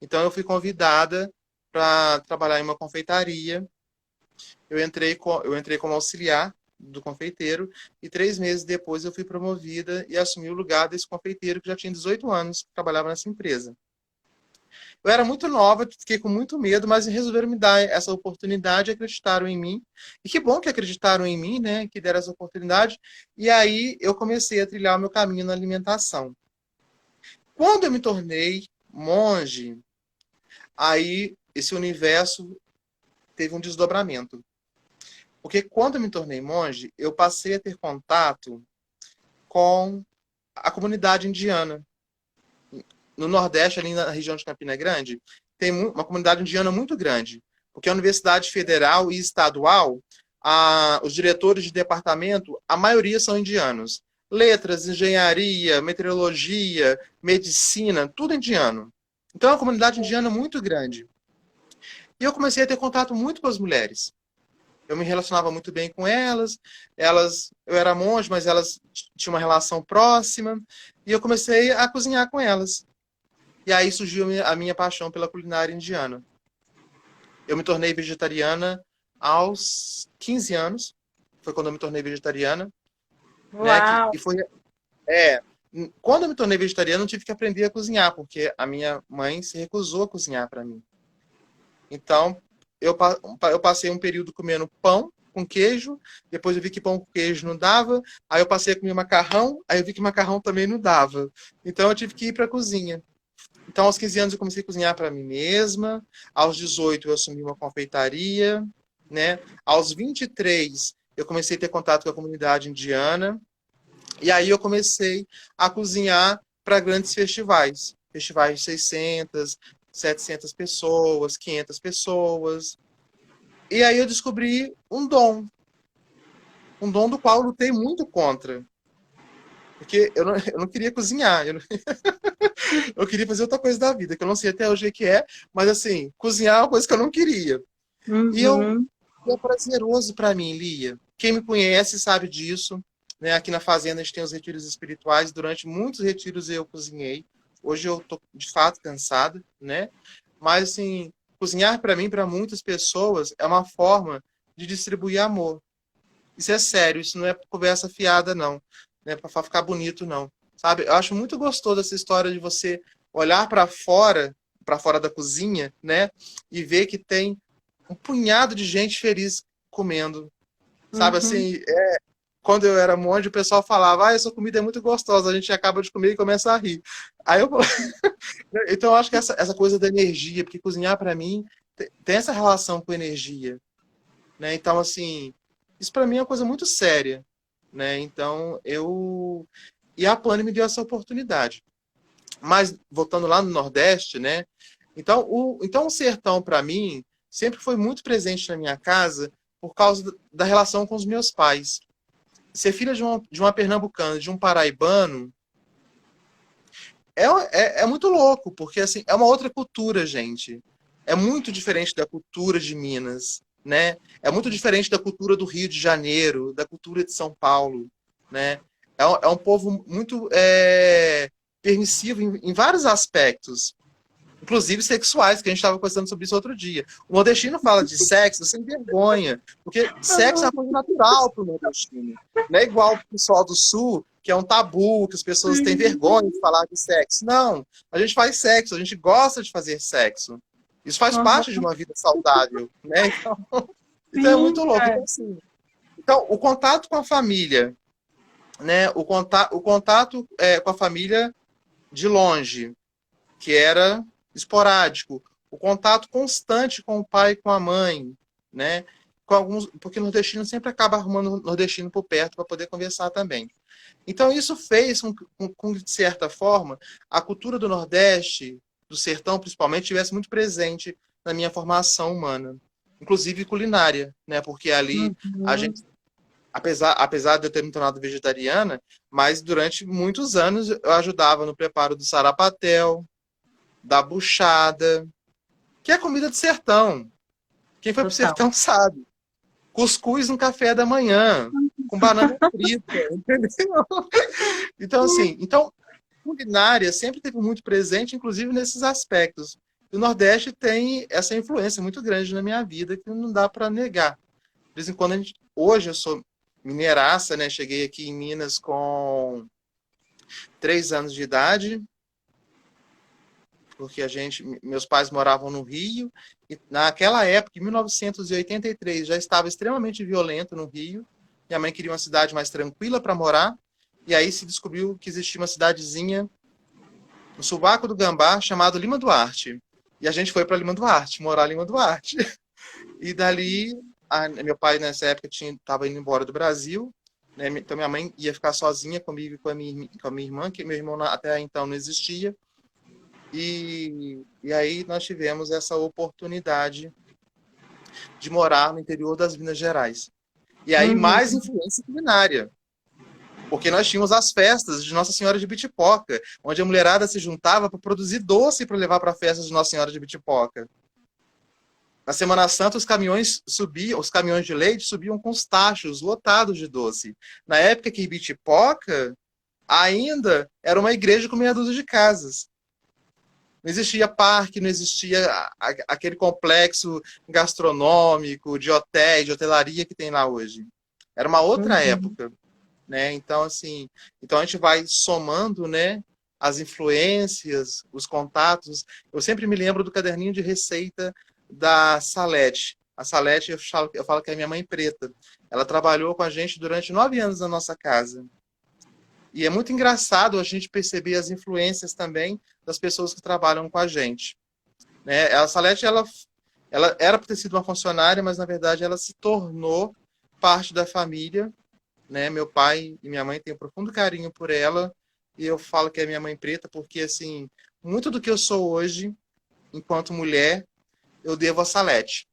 Então, eu fui convidada para trabalhar em uma confeitaria. Eu entrei como auxiliar do confeiteiro e 3 meses depois eu fui promovida e assumi o lugar desse confeiteiro que já tinha 18 anos que trabalhava nessa empresa. Eu era muito nova, fiquei com muito medo, mas resolveram me dar essa oportunidade, acreditaram em mim. E que bom que acreditaram em mim, né? Que deram essa oportunidade. E aí eu comecei a trilhar o meu caminho na alimentação. Quando eu me tornei monge, aí esse universo teve um desdobramento. Porque quando eu me tornei monge, eu passei a ter contato com a comunidade indiana. No Nordeste, ali na região de Campina Grande, tem uma comunidade indiana muito grande. Porque a Universidade Federal e Estadual, os diretores de departamento, a maioria são indianos. Letras, engenharia, meteorologia, medicina, tudo indiano. Então é uma comunidade indiana muito grande. E eu comecei a ter contato muito com as mulheres. Eu me relacionava muito bem com elas. Eu era monge, mas elas tinham uma relação próxima. E eu comecei a cozinhar com elas. E aí surgiu a minha paixão pela culinária indiana. Eu me tornei vegetariana aos 15 anos. Foi quando eu me tornei vegetariana, né? Uau! E foi é, quando eu me tornei vegetariana, eu tive que aprender a cozinhar, porque a minha mãe se recusou a cozinhar para mim. Então, eu passei um período comendo pão com queijo, depois eu vi que pão com queijo não dava, aí eu passei a comer macarrão, aí eu vi que macarrão também não dava. Então, eu tive que ir para a cozinha. Então, aos 15 anos, eu comecei a cozinhar para mim mesma. Aos 18, eu assumi uma confeitaria. Né? Aos 23, eu comecei a ter contato com a comunidade indiana. E aí, eu comecei a cozinhar para grandes festivais. Festivais de 600, 700 pessoas, 500 pessoas. E aí, eu descobri um dom. Um dom do qual eu lutei muito contra. Porque eu não queria cozinhar, eu queria fazer outra coisa da vida, que eu não sei até hoje o que é, mas assim, cozinhar é uma coisa que eu não queria. E Uhum. é prazeroso para mim, Lia. Quem me conhece sabe disso. Né? Aqui na fazenda a gente tem os retiros espirituais. Durante muitos retiros eu cozinhei. Hoje eu tô de fato cansada, né? Mas assim, cozinhar para mim, para muitas pessoas, é uma forma de distribuir amor. Isso é sério, isso não é conversa fiada, não. Não é para ficar bonito, não. Sabe? Eu acho muito gostoso essa história de você olhar para fora da cozinha, né? E ver que tem um punhado de gente feliz comendo. Sabe Uhum. assim, quando eu era monge, o pessoal falava, essa comida é muito gostosa, a gente acaba de comer e começa a rir. Aí eu então eu acho que essa coisa da energia, porque cozinhar para mim tem essa relação com energia, né? Então assim, isso para mim é uma coisa muito séria, né? Então eu e a Plane me deu essa oportunidade. Mas voltando lá no Nordeste, né? Então o sertão para mim sempre foi muito presente na minha casa por causa da relação com os meus pais. Ser filha de uma pernambucana, de um paraibano, é muito louco, porque assim, é uma outra cultura, gente. É muito diferente da cultura de Minas, né? É muito diferente da cultura do Rio de Janeiro, da cultura de São Paulo, né? É um povo muito permissivo em vários aspectos, inclusive sexuais, que a gente estava conversando sobre isso outro dia. O nordestino fala de sexo sem vergonha, porque sexo é uma coisa natural para o nordestino. Não é igual para o pessoal do sul, que é um tabu, que as pessoas têm vergonha de falar de sexo. Não, a gente faz sexo, a gente gosta de fazer sexo. Isso faz parte de Uhum. uma vida saudável, né? Então é Sim, muito louco. é. Então, o contato com a família, né? O contato com a família de longe, que era esporádico. O contato constante com o pai e com a mãe, né? Com alguns, porque o nordestino sempre acaba arrumando o nordestino por perto para poder conversar também. Então, isso fez de certa forma, a cultura do Nordeste, do sertão principalmente, tivesse muito presente na minha formação humana, inclusive culinária, né? Porque ali a Uhum. gente, apesar de eu ter me tornado vegetariana, mas durante muitos anos eu ajudava no preparo do sarapatel, da buchada, que é comida de sertão. Quem foi pro Total. sertão sabe. Cuscuz no café da manhã, com banana frita, entendeu? Então, assim, culinária sempre teve muito presente, inclusive nesses aspectos. O Nordeste tem essa influência muito grande na minha vida que não dá para negar. De vez em quando hoje eu sou mineiraça, né? Cheguei aqui em Minas com 3 anos de idade, porque meus pais moravam no Rio, e naquela época, em 1983, já estava extremamente violento no Rio. Minha mãe queria uma cidade mais tranquila para morar, e aí se descobriu que existia uma cidadezinha no Suvaco do Gambá chamada Lima Duarte. E a gente foi para Lima Duarte, morar em Lima Duarte. E dali, meu pai nessa época estava indo embora do Brasil, né? Então minha mãe ia ficar sozinha comigo e com a minha irmã, que meu irmão até então não existia. E aí nós tivemos essa oportunidade de morar no interior das Minas Gerais. E aí mais Uhum. influência culinária, porque nós tínhamos as festas de Nossa Senhora de Bitipoca, onde a mulherada se juntava para produzir doce para levar para a festa de Nossa Senhora de Bitipoca. Na Semana Santa, os caminhões de leite subiam com os tachos lotados de doce. Na época que Bitipoca ainda era uma igreja com meia dúzia de casas. Não existia parque, não existia aquele complexo gastronômico, de hotéis, de hotelaria que tem lá hoje. Era uma outra Uhum. época, né? Então, assim, então a gente vai somando, né, as influências, os contatos. Eu sempre me lembro do caderninho de receita da Salete. A Salete, eu falo que é a minha mãe preta. Ela trabalhou com a gente durante 9 anos na nossa casa. E é muito engraçado a gente perceber as influências também das pessoas que trabalham com a gente. Né? A Salete, ela era para ter sido uma funcionária, mas na verdade ela se tornou parte da família. Né? Meu pai e minha mãe têm um profundo carinho por ela, e eu falo que é minha mãe preta porque, assim, muito do que eu sou hoje, enquanto mulher, eu devo a Salete.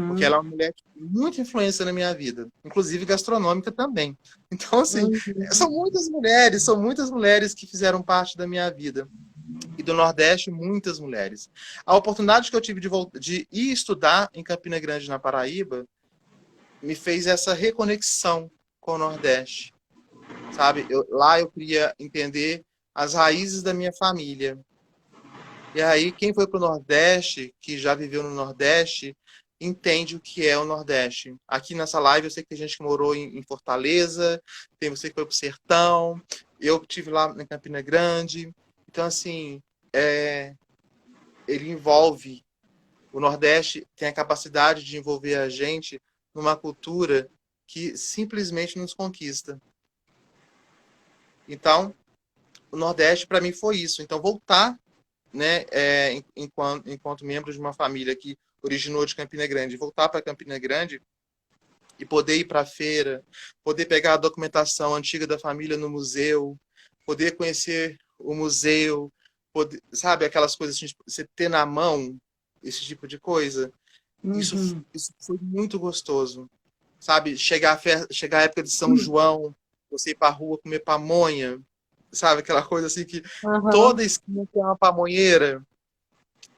Porque ela é uma mulher que tem muita influência na minha vida, inclusive gastronômica também. Então, assim, Uhum. são muitas mulheres que fizeram parte da minha vida. E do Nordeste, muitas mulheres. A oportunidade que eu tive de ir estudar em Campina Grande, na Paraíba, me fez essa reconexão com o Nordeste, sabe? Lá eu queria entender as raízes da minha família. E aí, quem foi para o Nordeste, que já viveu no Nordeste, entende o que é o Nordeste. Aqui nessa live eu sei que tem gente que morou em Fortaleza, tem você que foi para o Sertão, eu estive lá em Campina Grande. Então, assim, ele envolve, o Nordeste tem a capacidade de envolver a gente numa cultura que simplesmente nos conquista. Então, o Nordeste para mim foi isso. Então, voltar, né, enquanto membro de uma família que originou de Campina Grande, voltar para Campina Grande e poder ir para a feira, poder pegar a documentação antiga da família no museu, poder conhecer o museu, poder, sabe, aquelas coisas assim, você ter na mão esse tipo de coisa. Isso, Uhum. isso foi muito gostoso, sabe? Chegar a época de São João, você ir para a rua comer pamonha, sabe? Aquela coisa assim que Aham. toda esquina tem uma pamonheira,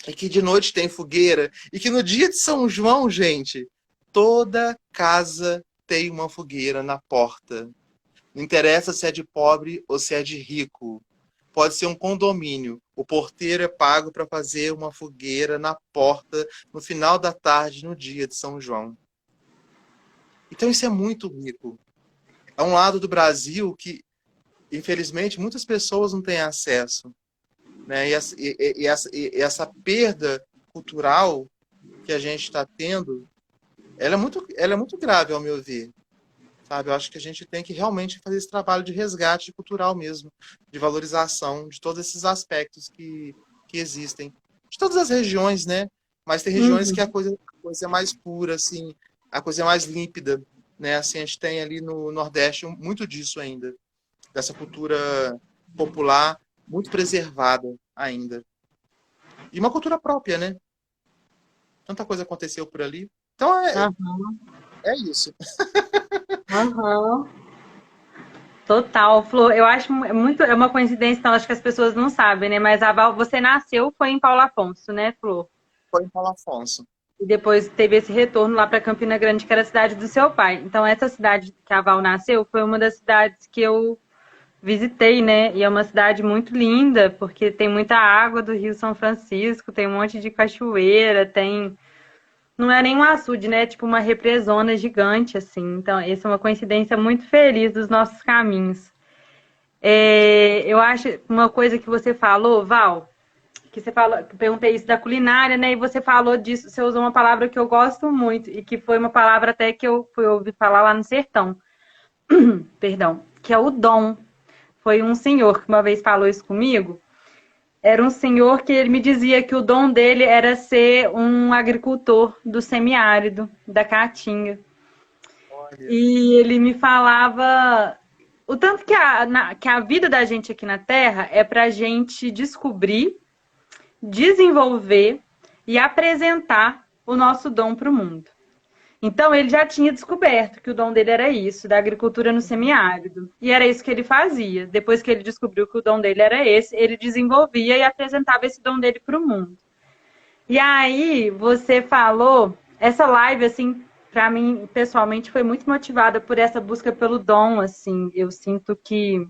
e que de noite tem fogueira, e que no dia de São João, gente, toda casa tem uma fogueira na porta. Não interessa se é de pobre ou se é de rico. Pode ser um condomínio. O porteiro é pago para fazer uma fogueira na porta no final da tarde, no dia de São João. Então isso é muito rico. É um lado do Brasil que, infelizmente, muitas pessoas não têm acesso, né? E essa perda cultural que a gente está tendo, ela é muito grave, ao meu ver. Sabe? Eu acho que a gente tem que realmente fazer esse trabalho de resgate cultural mesmo, de valorização de todos esses aspectos que existem. De todas as regiões, né? Mas tem regiões que Uhum. a coisa é mais pura, assim, a coisa é mais límpida, né? Assim, a gente tem ali no Nordeste muito disso ainda, dessa cultura popular muito preservada ainda. E uma cultura própria, né? Tanta coisa aconteceu por ali. Então Aham. é isso. Aham. Total, Flor. Eu acho muito, é uma coincidência, então acho que as pessoas não sabem, né? Mas a Val, você nasceu foi em Paulo Afonso, né, Flor? Foi em Paulo Afonso. E depois teve esse retorno lá para Campina Grande, que era a cidade do seu pai. Então essa cidade que a Val nasceu foi uma das cidades que eu visitei, né? E é uma cidade muito linda, porque tem muita água do Rio São Francisco, tem um monte de cachoeira, tem. Não é nem um açude, né? É tipo uma represona gigante, assim. Então, essa é uma coincidência muito feliz dos nossos caminhos. Eu acho uma coisa que você falou, Val, que você falou, que eu perguntei isso da culinária, né? E você falou disso, você usou uma palavra que eu gosto muito, e que foi uma palavra até que eu fui ouvir falar lá no sertão, perdão, que é o dom. Foi um senhor que uma vez falou isso comigo. Era um senhor que ele me dizia que o dom dele era ser um agricultor do semiárido, da Caatinga. Olha. E ele me falava o tanto que a vida da gente aqui na Terra é para a gente descobrir, desenvolver e apresentar o nosso dom para o mundo. Então ele já tinha descoberto que o dom dele era isso, da agricultura no semiárido. E era isso que ele fazia. Depois que ele descobriu que o dom dele era esse, ele desenvolvia e apresentava esse dom dele para o mundo. E aí você falou, essa live, assim, para mim, pessoalmente, foi muito motivada por essa busca pelo dom, assim. Eu sinto que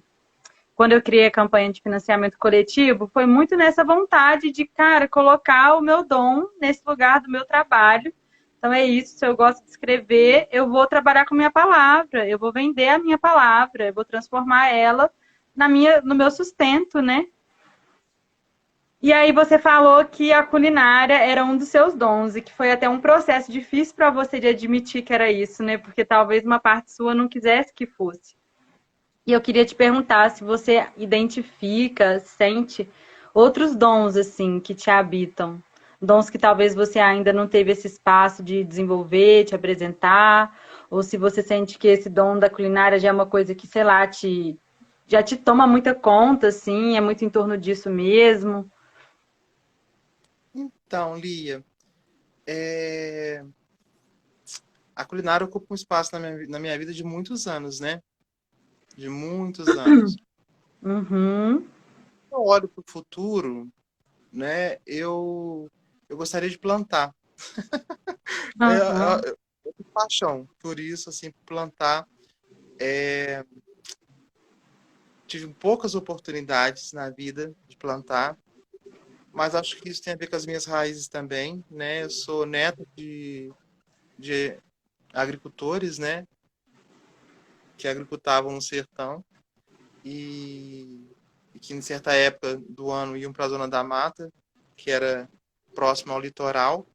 quando eu criei a campanha de financiamento coletivo, foi muito nessa vontade de, cara, colocar o meu dom nesse lugar do meu trabalho. Então é isso, se eu gosto de escrever, eu vou trabalhar com a minha palavra, eu vou vender a minha palavra, eu vou transformar ela no meu sustento, né? E aí você falou que a culinária era um dos seus dons e que foi até um processo difícil para você de admitir que era isso, né? Porque talvez uma parte sua não quisesse que fosse. E eu queria te perguntar se você identifica, sente outros dons assim que te habitam, dons que talvez você ainda não teve esse espaço de desenvolver, te apresentar, ou se você sente que esse dom da culinária já é uma coisa que, sei lá, já te toma muita conta, assim, é muito em torno disso mesmo. Então, Lia, a culinária ocupa um espaço na minha vida de muitos anos, né? De muitos anos. Uhum. Eu olho para o futuro, né? Eu gostaria de plantar. Aham. Eu tenho paixão por isso, assim, plantar. Tive poucas oportunidades na vida de plantar, mas acho que isso tem a ver com as minhas raízes também, né? Eu sou neto de agricultores, né? Que agricultavam no sertão e, e que em certa época do ano iam para a zona da mata, que era próximo ao litoral,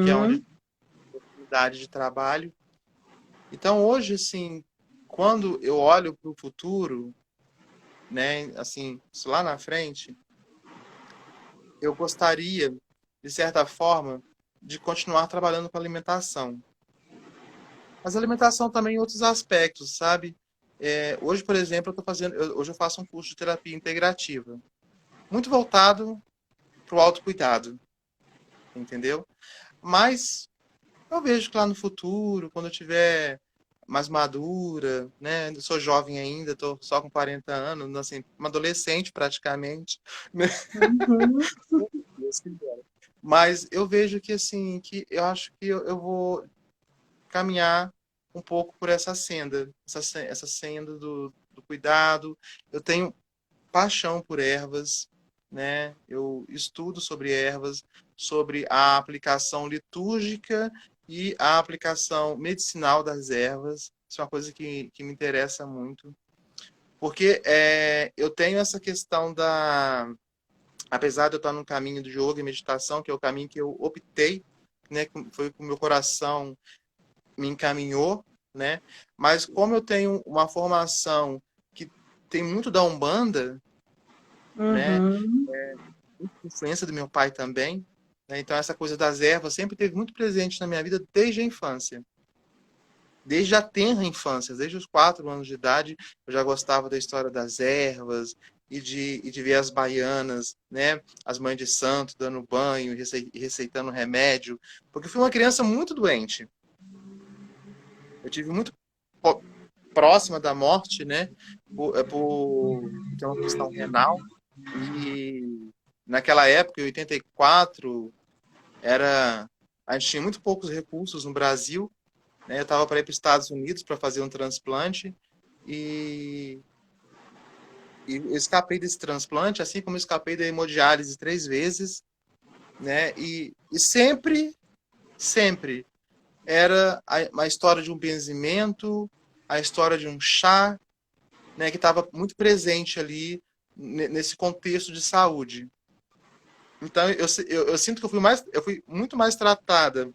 que é onde Uhum. tem oportunidade de trabalho. Então hoje, assim, quando eu olho para o futuro, né? Assim, lá na frente, eu gostaria, de certa forma, de continuar trabalhando com alimentação. Mas alimentação também em outros aspectos, sabe? Hoje, por exemplo, hoje eu faço um curso de terapia integrativa, muito voltado para o autocuidado, entendeu? Mas eu vejo que lá no futuro, quando eu tiver mais madura, né? Eu sou jovem ainda, estou só com 40 anos, assim, uma adolescente praticamente, né? Uhum. Deus quiser. Mas eu vejo que assim, que eu acho que eu vou caminhar um pouco por essa senda, essa senda do cuidado. Eu tenho paixão por ervas, né? Eu estudo sobre ervas, sobre a aplicação litúrgica e a aplicação medicinal das ervas. Isso é uma coisa que me interessa muito. Porque eu tenho essa questão apesar de eu estar no caminho do yoga e meditação, que é o caminho que eu optei, né, foi o que o meu coração me encaminhou, né? Mas como eu tenho uma formação que tem muito da Umbanda, né, Uhum. influência do meu pai também, né? Então essa coisa das ervas sempre teve muito presente na minha vida desde a infância. Desde a tenra infância, desde os 4 anos de idade, eu já gostava da história das ervas e de ver as baianas, né? As mães de santo dando banho e receitando remédio. Porque eu fui uma criança muito doente. Eu tive muito próxima da morte, né? Por ter uma questão renal. E naquela época, em 84, a gente tinha muito poucos recursos no Brasil, né? Eu estava para ir para os Estados Unidos para fazer um transplante e, e eu escapei desse transplante, assim como eu escapei da hemodiálise 3 vezes, né? E sempre era uma história de um benzimento, a história de um chá, né? Que estava muito presente ali nesse contexto de saúde. Então eu sinto que eu fui muito mais tratada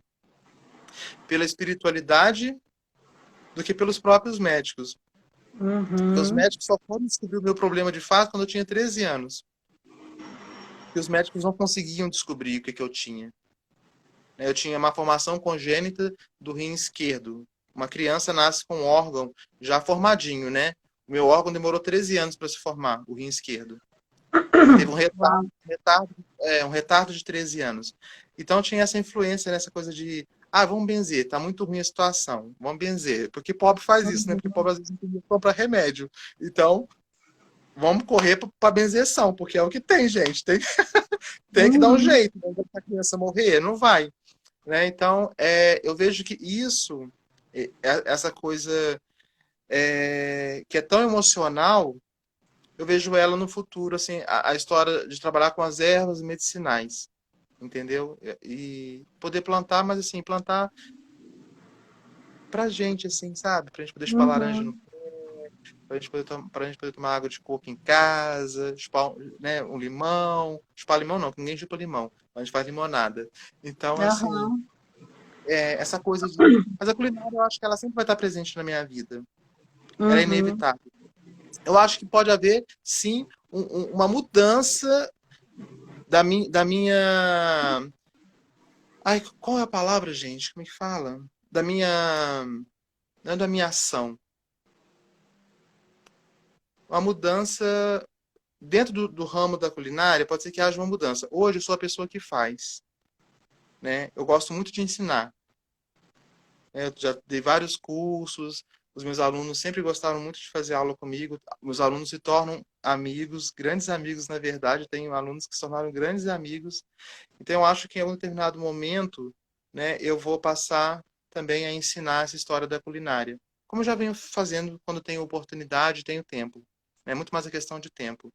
pela espiritualidade do que pelos próprios médicos. Porque os Uhum. médicos só foram descobrir o meu problema de fato quando eu tinha 13 anos. E os médicos não conseguiam descobrir o que eu tinha. Eu tinha uma formação congênita do rim esquerdo. Uma criança nasce com um órgão já formadinho, né? O meu órgão demorou 13 anos para se formar, o rim esquerdo. Ele teve Uau. um retardo de 13 anos. Então tinha essa influência nessa coisa de, vamos benzer, tá muito ruim a situação, vamos benzer. Porque pobre faz isso, né? Porque Uhum. pobre às vezes não tem dinheiro pra comprar remédio. Então, vamos correr para benzeção, porque é o que tem, gente. Tem que dar um Uhum. jeito, não vai a criança morrer, não vai. Né? Então, eu vejo que essa coisa que é tão emocional, eu vejo ela no futuro, assim, a história de trabalhar com as ervas medicinais, entendeu? E poder plantar, mas assim, plantar pra gente, assim, sabe? Pra gente poder chupar laranja no Uhum. pra gente poder tomar água de coco em casa, chupar, né, um limão. Chupar limão não, que ninguém chupa limão. A gente faz limonada. Então, assim, Aham. essa coisa de. Mas a culinária, eu acho que ela sempre vai estar presente na minha vida. Ela é Uhum. inevitável. Eu acho que pode haver, sim, uma mudança da minha. Ai, qual é a palavra, gente? Como é que fala? Da minha. Não é da minha ação. Uma mudança dentro do ramo da culinária, pode ser que haja uma mudança. Hoje eu sou a pessoa que faz, né? Eu gosto muito de ensinar. Eu já dei vários cursos, os meus alunos sempre gostaram muito de fazer aula comigo. Meus alunos se tornam amigos, grandes amigos, na verdade. Tenho alunos que se tornaram grandes amigos. Então, eu acho que em um determinado momento, né, eu vou passar também a ensinar essa história da culinária. Como eu já venho fazendo quando tenho oportunidade, tenho tempo. É muito mais a questão de tempo.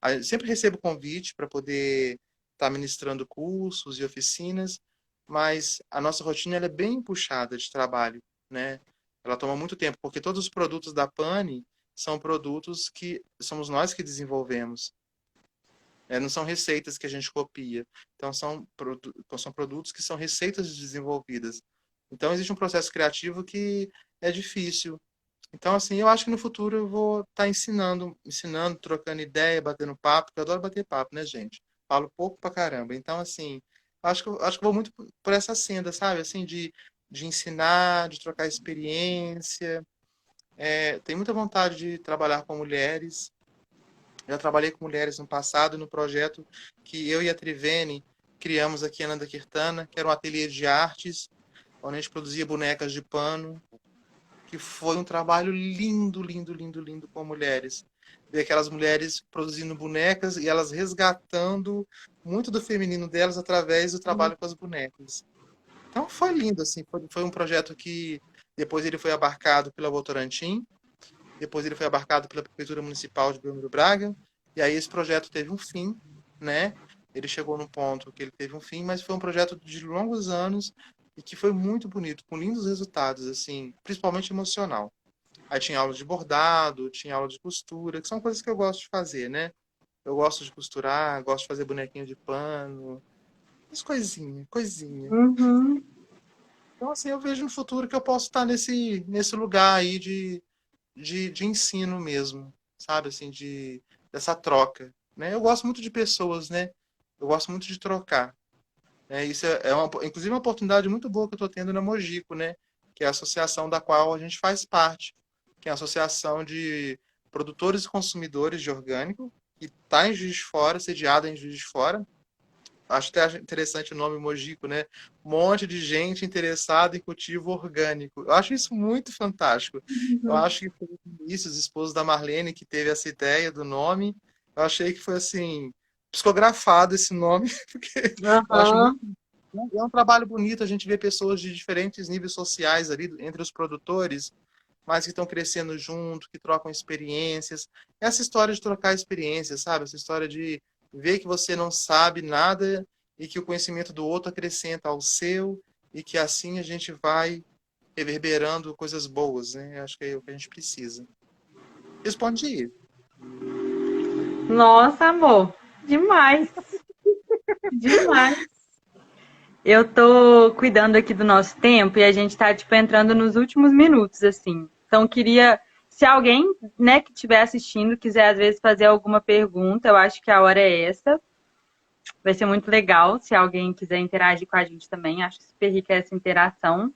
Eu sempre recebo convite para poder estar ministrando cursos e oficinas, mas a nossa rotina ela é bem puxada de trabalho, né? Ela toma muito tempo, porque todos os produtos da Pane são produtos que somos nós que desenvolvemos. Não são receitas que a gente copia. Então, são produtos que são receitas desenvolvidas. Então, existe um processo criativo que é difícil. Então, assim, eu acho que no futuro eu vou estar ensinando, trocando ideia, batendo papo, porque eu adoro bater papo, né, gente? Falo pouco pra caramba. Então, assim, acho que eu vou muito por essa senda, sabe? Assim, de ensinar, de trocar experiência. Tenho muita vontade de trabalhar com mulheres. Já trabalhei com mulheres no passado, no projeto que eu e a Trivene criamos aqui em Nanda Kirtana, que era um ateliê de artes, onde a gente produzia bonecas de pano, que foi um trabalho lindo, lindo, lindo, lindo com mulheres. Ver aquelas mulheres produzindo bonecas e elas resgatando muito do feminino delas através do trabalho com as bonecas. Então foi lindo, assim, foi um projeto que depois ele foi abarcado pela Votorantim, depois ele foi abarcado pela Prefeitura Municipal de Belmiro Braga, e aí esse projeto teve um fim, né? Ele chegou num ponto que ele teve um fim, mas foi um projeto de longos anos e que foi muito bonito, com lindos resultados, assim, principalmente emocional. Aí tinha aula de bordado, tinha aula de costura, que são coisas que eu gosto de fazer, né? Eu gosto de costurar, gosto de fazer bonequinho de pano, as coisinhas, coisinha. Uhum. Então, assim, eu vejo no futuro que eu posso estar nesse lugar aí de ensino mesmo, sabe? Assim, dessa troca, né? Eu gosto muito de pessoas, né? Eu gosto muito de trocar. Isso inclusive uma oportunidade muito boa que eu estou tendo na Mogico, né? Que é a associação da qual a gente faz parte, que é a Associação de Produtores e Consumidores de Orgânico, que está em Juiz de Fora, sediada em Juiz de Fora. Acho até interessante o nome Mogico, né? Um monte de gente interessada em cultivo orgânico. Eu acho isso muito fantástico. Eu acho que foi o Vinícius, esposo da Marlene, que teve essa ideia do nome. Eu achei que foi assim, psicografado esse nome, porque eu acho muito. Aham. É um trabalho bonito a gente ver pessoas de diferentes níveis sociais ali entre os produtores, mas que estão crescendo junto, que trocam experiências. Essa história de trocar experiências, sabe? Essa história de ver que você não sabe nada e que o conhecimento do outro acrescenta ao seu e que assim a gente vai reverberando coisas boas, né? Acho que é o que a gente precisa. Responde aí. Nossa, amor, demais, demais. Eu tô cuidando aqui do nosso tempo e a gente tá, tipo, entrando nos últimos minutos, assim. Então, queria, se alguém, né, que estiver assistindo, quiser, às vezes, fazer alguma pergunta, eu acho que a hora é essa. Vai ser muito legal se alguém quiser interagir com a gente também. Acho super rica essa interação.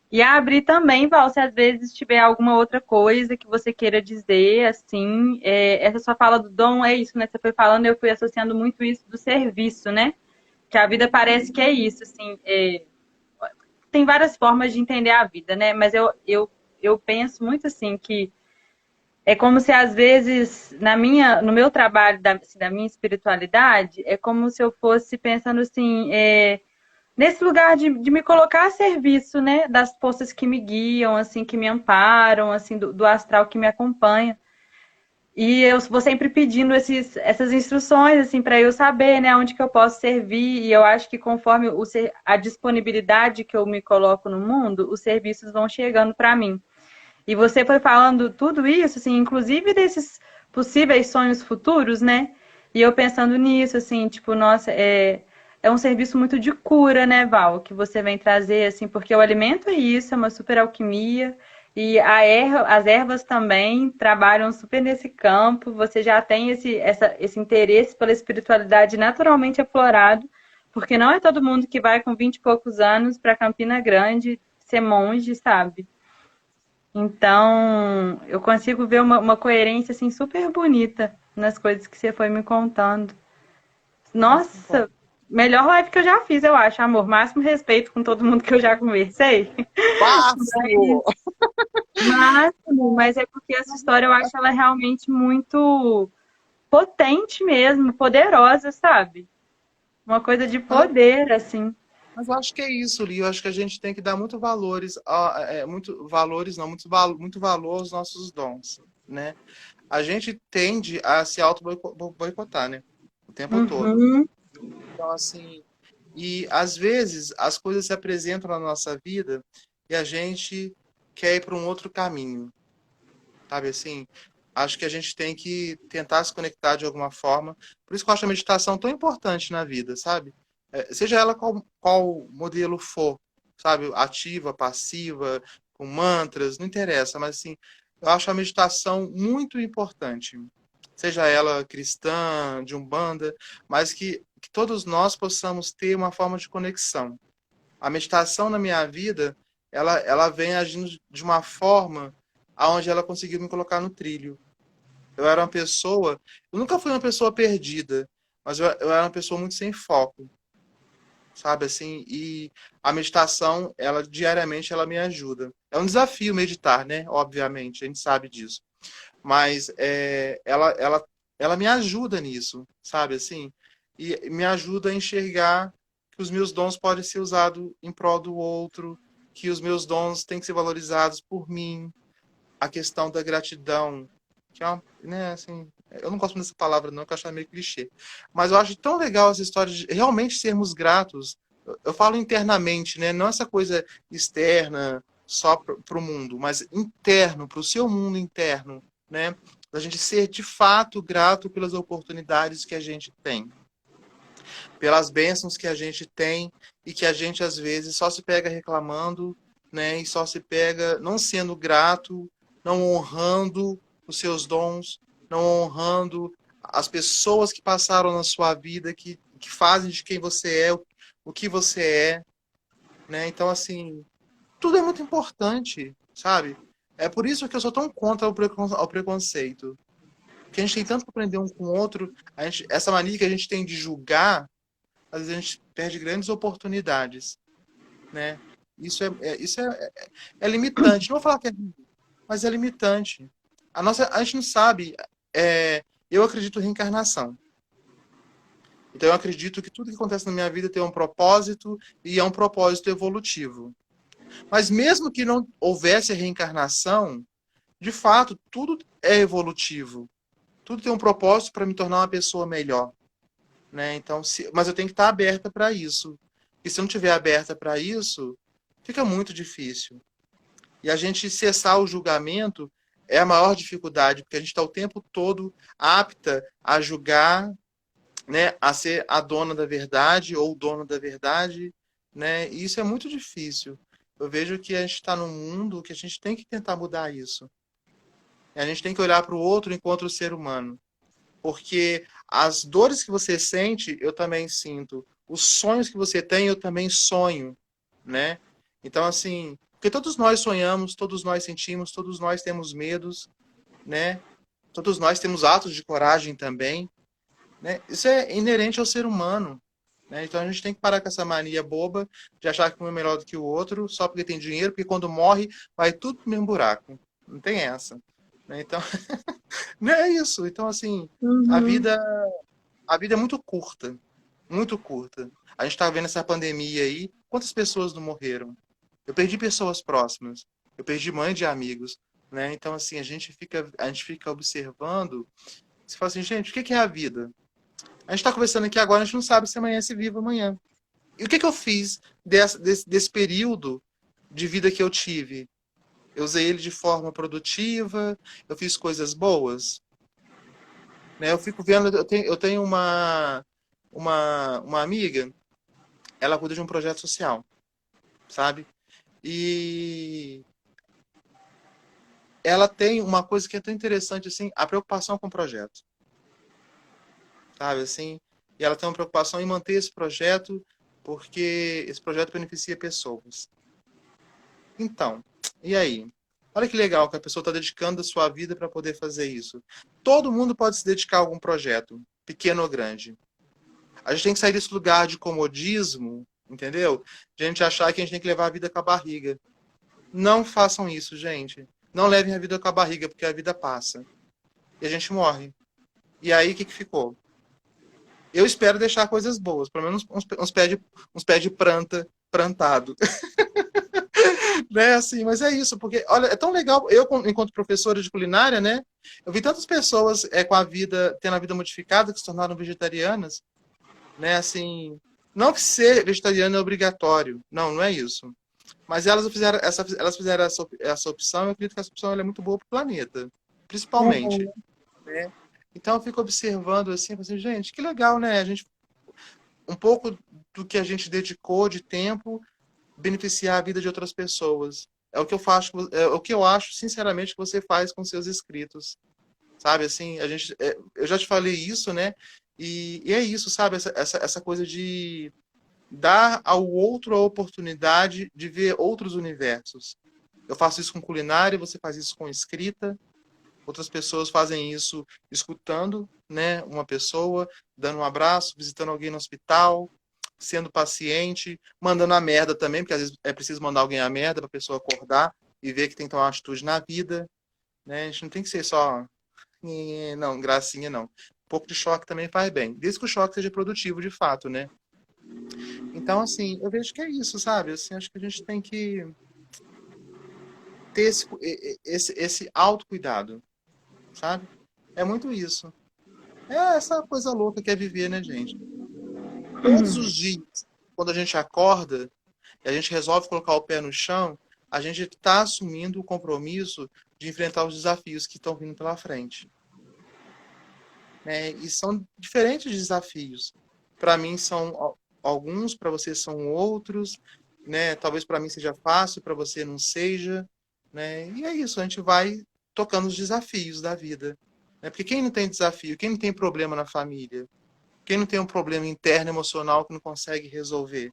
E abrir também, Val, se às vezes tiver alguma outra coisa que você queira dizer, assim, essa sua fala do dom é isso, né? Você foi falando, eu fui associando muito isso do serviço, né? Que a vida parece que é isso, assim, tem várias formas de entender a vida, né? Mas eu penso muito assim que é como se às vezes no meu trabalho assim, da minha espiritualidade é como se eu fosse pensando assim nesse lugar de me colocar a serviço, né? Das forças que me guiam, assim, que me amparam, assim, do astral que me acompanha. E eu vou sempre pedindo essas instruções, assim, para eu saber, né, onde que eu posso servir. E eu acho que conforme a disponibilidade que eu me coloco no mundo, os serviços vão chegando para mim. E você foi falando tudo isso, assim, inclusive desses possíveis sonhos futuros, né? E eu pensando nisso, assim, tipo, nossa, é um serviço muito de cura, né, Val, que você vem trazer, assim, porque o alimento é isso, é uma super alquimia. E as ervas também trabalham super nesse campo. Você já tem esse interesse pela espiritualidade naturalmente aflorado, porque não é todo mundo que vai com 20 e poucos anos para Campina Grande ser monge, sabe? Então, eu consigo ver uma coerência assim super bonita nas coisas que você foi me contando. Ah, que bom. Nossa, melhor live que eu já fiz, eu acho, amor. Máximo respeito com todo mundo que eu já conversei. Máximo! Máximo, mas é porque essa história eu acho ela realmente muito potente mesmo, poderosa, sabe? Uma coisa de Mas eu, poder, assim. mas eu acho que é isso, Li. Eu acho que a gente tem que dar muito valores, muito valores, não, muito valor aos nossos dons, né? A gente tende a se auto-boicotar, né? O tempo todo. Uhum. Então, assim, e às vezes as coisas se apresentam na nossa vida e a gente quer ir para um outro caminho, sabe assim? Acho que a gente tem que tentar se conectar de alguma forma. Por isso que eu acho a meditação tão importante na vida, sabe? Seja ela qual modelo for, sabe? Ativa, passiva, com mantras, não interessa, mas assim, eu acho a meditação muito importante. Seja ela cristã, de umbanda, mas que todos nós possamos ter uma forma de conexão. A meditação na minha vida, ela vem agindo de uma forma aonde ela conseguiu me colocar no trilho. Eu era uma pessoa, eu nunca fui uma pessoa perdida, mas eu era uma pessoa muito sem foco, sabe assim? E a meditação, ela diariamente ela me ajuda. É um desafio meditar, né? Obviamente, a gente sabe disso. Mas ela me ajuda nisso, sabe assim? E me ajuda a enxergar que os meus dons podem ser usados em prol do outro, que os meus dons têm que ser valorizados por mim, a questão da gratidão, que é uma, né, assim, eu não gosto dessa palavra não, que eu acho meio clichê, mas eu acho tão legal essa história de realmente sermos gratos. Eu falo internamente, né, não essa coisa externa só para o mundo, mas interno, para o seu mundo interno, né, da gente ser de fato grato pelas oportunidades que a gente tem, pelas bênçãos que a gente tem e que a gente às vezes só se pega reclamando, né? E só se pega não sendo grato, não honrando os seus dons, não honrando as pessoas que passaram na sua vida, que fazem de quem você é, o que você é, né? Então, assim, tudo é muito importante, sabe? É por isso que eu sou tão contra o preconceito. Porque a gente tem tanto que aprender um com o outro, essa mania que a gente tem de julgar, às vezes a gente perde grandes oportunidades, né? Isso é limitante. Não vou falar que é ruim, mas é limitante. A gente não sabe. Eu acredito em reencarnação. Então eu acredito que tudo que acontece na minha vida tem um propósito e é um propósito evolutivo. Mas mesmo que não houvesse a reencarnação, de fato, tudo é evolutivo. Tudo tem um propósito para me tornar uma pessoa melhor, né? Então, mas eu tenho que estar aberta para isso. E se eu não estiver aberta para isso, fica muito difícil. E a gente cessar o julgamento é a maior dificuldade, porque a gente está o tempo todo apta a julgar, né, a ser a dona da verdade ou o dono da verdade, né? E isso é muito difícil. Eu vejo que a gente está num mundo que a gente tem que tentar mudar isso. E a gente tem que olhar para o outro enquanto ser humano. Porque as dores que você sente, eu também sinto. Os sonhos que você tem, eu também sonho, né? Então, assim, porque todos nós sonhamos, todos nós sentimos, todos nós temos medos, né? Todos nós temos atos de coragem também, né? Isso é inerente ao ser humano, né? Então a gente tem que parar com essa mania boba de achar que um é melhor do que o outro só porque tem dinheiro, porque quando morre vai tudo pro mesmo buraco. Não tem essa, né? Então, não é isso. Então, assim, a Uhum. vida a vida é muito curta, muito curta. A gente está vendo essa pandemia aí. Quantas pessoas não morreram? Eu perdi pessoas próximas. Eu perdi mãe de amigos, né? Então assim a gente fica observando. Você fala assim, gente, o que é a vida? A gente está conversando aqui agora, a gente não sabe se amanhã se vive amanhã. E o que eu fiz desse período de vida que eu tive? Eu usei ele de forma produtiva, eu fiz coisas boas, né? Eu fico vendo, eu tenho uma amiga, ela cuida de um projeto social, sabe? E ela tem uma coisa que é tão interessante assim, a preocupação com o projeto, sabe assim? E ela tem uma preocupação em manter esse projeto porque esse projeto beneficia pessoas. Então, e aí? Olha que legal que a pessoa está dedicando a sua vida para poder fazer isso. Todo mundo pode se dedicar a algum projeto, pequeno ou grande. A gente tem que sair desse lugar de comodismo, entendeu? De a gente achar que a gente tem que levar a vida com a barriga. Não façam isso, gente. Não levem a vida com a barriga, porque a vida passa. E a gente morre. E aí, o que ficou? Eu espero deixar coisas boas, pelo menos uns pés de planta plantado. Né, assim, mas é isso, porque, olha, é tão legal, eu, enquanto professora de culinária, né, eu vi tantas pessoas com a vida, tendo a vida modificada, que se tornaram vegetarianas, né, assim, não que ser vegetariano é obrigatório, não, não é isso, mas elas fizeram essa opção, eu acredito que essa opção ela é muito boa para o planeta, principalmente, Uhum. né, então eu fico observando assim, assim, gente, que legal, né, a gente, um pouco do que a gente dedicou de tempo, beneficiar a vida de outras pessoas. É o que eu faço, é o que eu acho, sinceramente, que você faz com seus inscritos. Sabe, assim, eu já te falei isso, né? E é isso, sabe? Essa coisa de dar ao outro a oportunidade de ver outros universos. Eu faço isso com culinária, você faz isso com escrita, outras pessoas fazem isso escutando, né? Uma pessoa, dando um abraço, visitando alguém no hospital, sendo paciente, mandando a merda também, porque às vezes é preciso mandar alguém a merda para a pessoa acordar e ver que tem que tomar uma atitude na vida, né? A gente não tem que ser só, não, gracinha não. Um pouco de choque também faz bem, desde que o choque seja produtivo de fato, né? Então, assim, eu vejo que é isso, sabe? Assim, acho que a gente tem que ter esse autocuidado, sabe? É muito isso. É essa coisa louca que é viver, né, gente? Todos os dias, quando a gente acorda, e a gente resolve colocar o pé no chão, a gente está assumindo o compromisso de enfrentar os desafios que estão vindo pela frente. Né? E são diferentes desafios. Para mim são alguns, para você são outros, né? Talvez para mim seja fácil, para você não seja, né? E é isso, a gente vai tocando os desafios da vida. Né? Porque quem não tem desafio, quem não tem problema na família, quem não tem um problema interno emocional que não consegue resolver,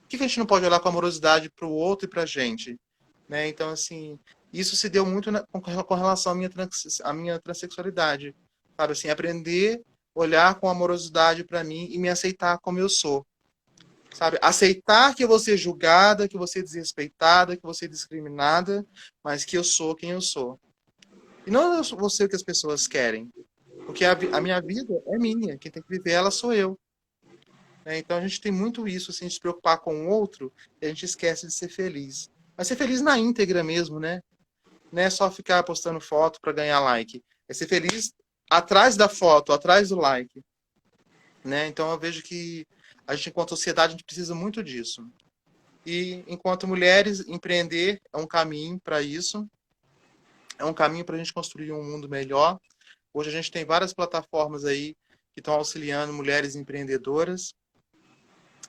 por que a gente não pode olhar com amorosidade para o outro e para a gente? Né? Então, assim, isso se deu muito com relação à minha transexualidade. Sabe, assim, aprender, olhar com amorosidade para mim e me aceitar como eu sou. Sabe, aceitar que eu vou ser julgada, que eu vou ser desrespeitada, que eu vou ser discriminada, mas que eu sou quem eu sou. E não eu vou ser o que as pessoas querem. Porque a minha vida é minha, quem tem que viver ela sou eu. Né? Então a gente tem muito isso, assim, de se preocupar com o outro, e a gente esquece de ser feliz. Mas ser feliz na íntegra mesmo, né? Não é só ficar postando foto para ganhar like. É ser feliz atrás da foto, atrás do like. Né? Então eu vejo que a gente, enquanto sociedade, a gente precisa muito disso. E enquanto mulheres, empreender é um caminho para isso. É um caminho para a gente construir um mundo melhor. Hoje a gente tem várias plataformas aí que estão auxiliando mulheres empreendedoras,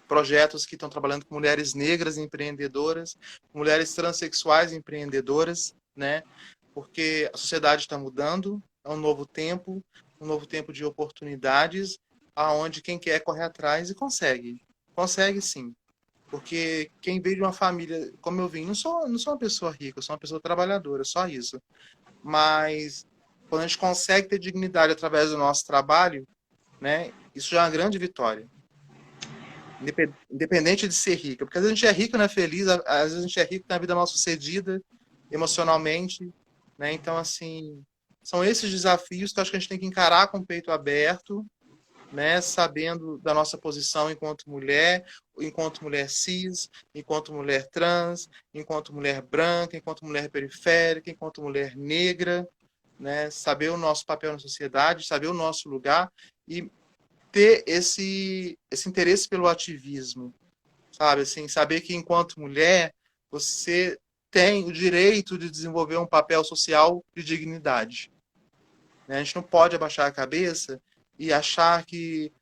projetos que estão trabalhando com mulheres negras empreendedoras, mulheres transexuais empreendedoras, né? Porque a sociedade está mudando, é um novo tempo de oportunidades, aonde quem quer corre atrás e consegue. Consegue sim. Porque quem veio de uma família, como eu vim, não sou uma pessoa rica, eu sou uma pessoa trabalhadora, só isso. Mas quando a gente consegue ter dignidade através do nosso trabalho, né, isso já é uma grande vitória. Independente de ser rica. Porque às vezes a gente é rico, não é feliz, às vezes a gente é rico na vida mal sucedida, emocionalmente. Né? Então, assim, são esses desafios que eu acho que a gente tem que encarar com o peito aberto, né? Sabendo da nossa posição enquanto mulher cis, enquanto mulher trans, enquanto mulher branca, enquanto mulher periférica, enquanto mulher negra. Né? Saber o nosso papel na sociedade, saber o nosso lugar e ter esse interesse pelo ativismo, sabe? Assim, saber que enquanto mulher você tem o direito de desenvolver um papel social de dignidade. Né? A gente não pode abaixar a cabeça e achar que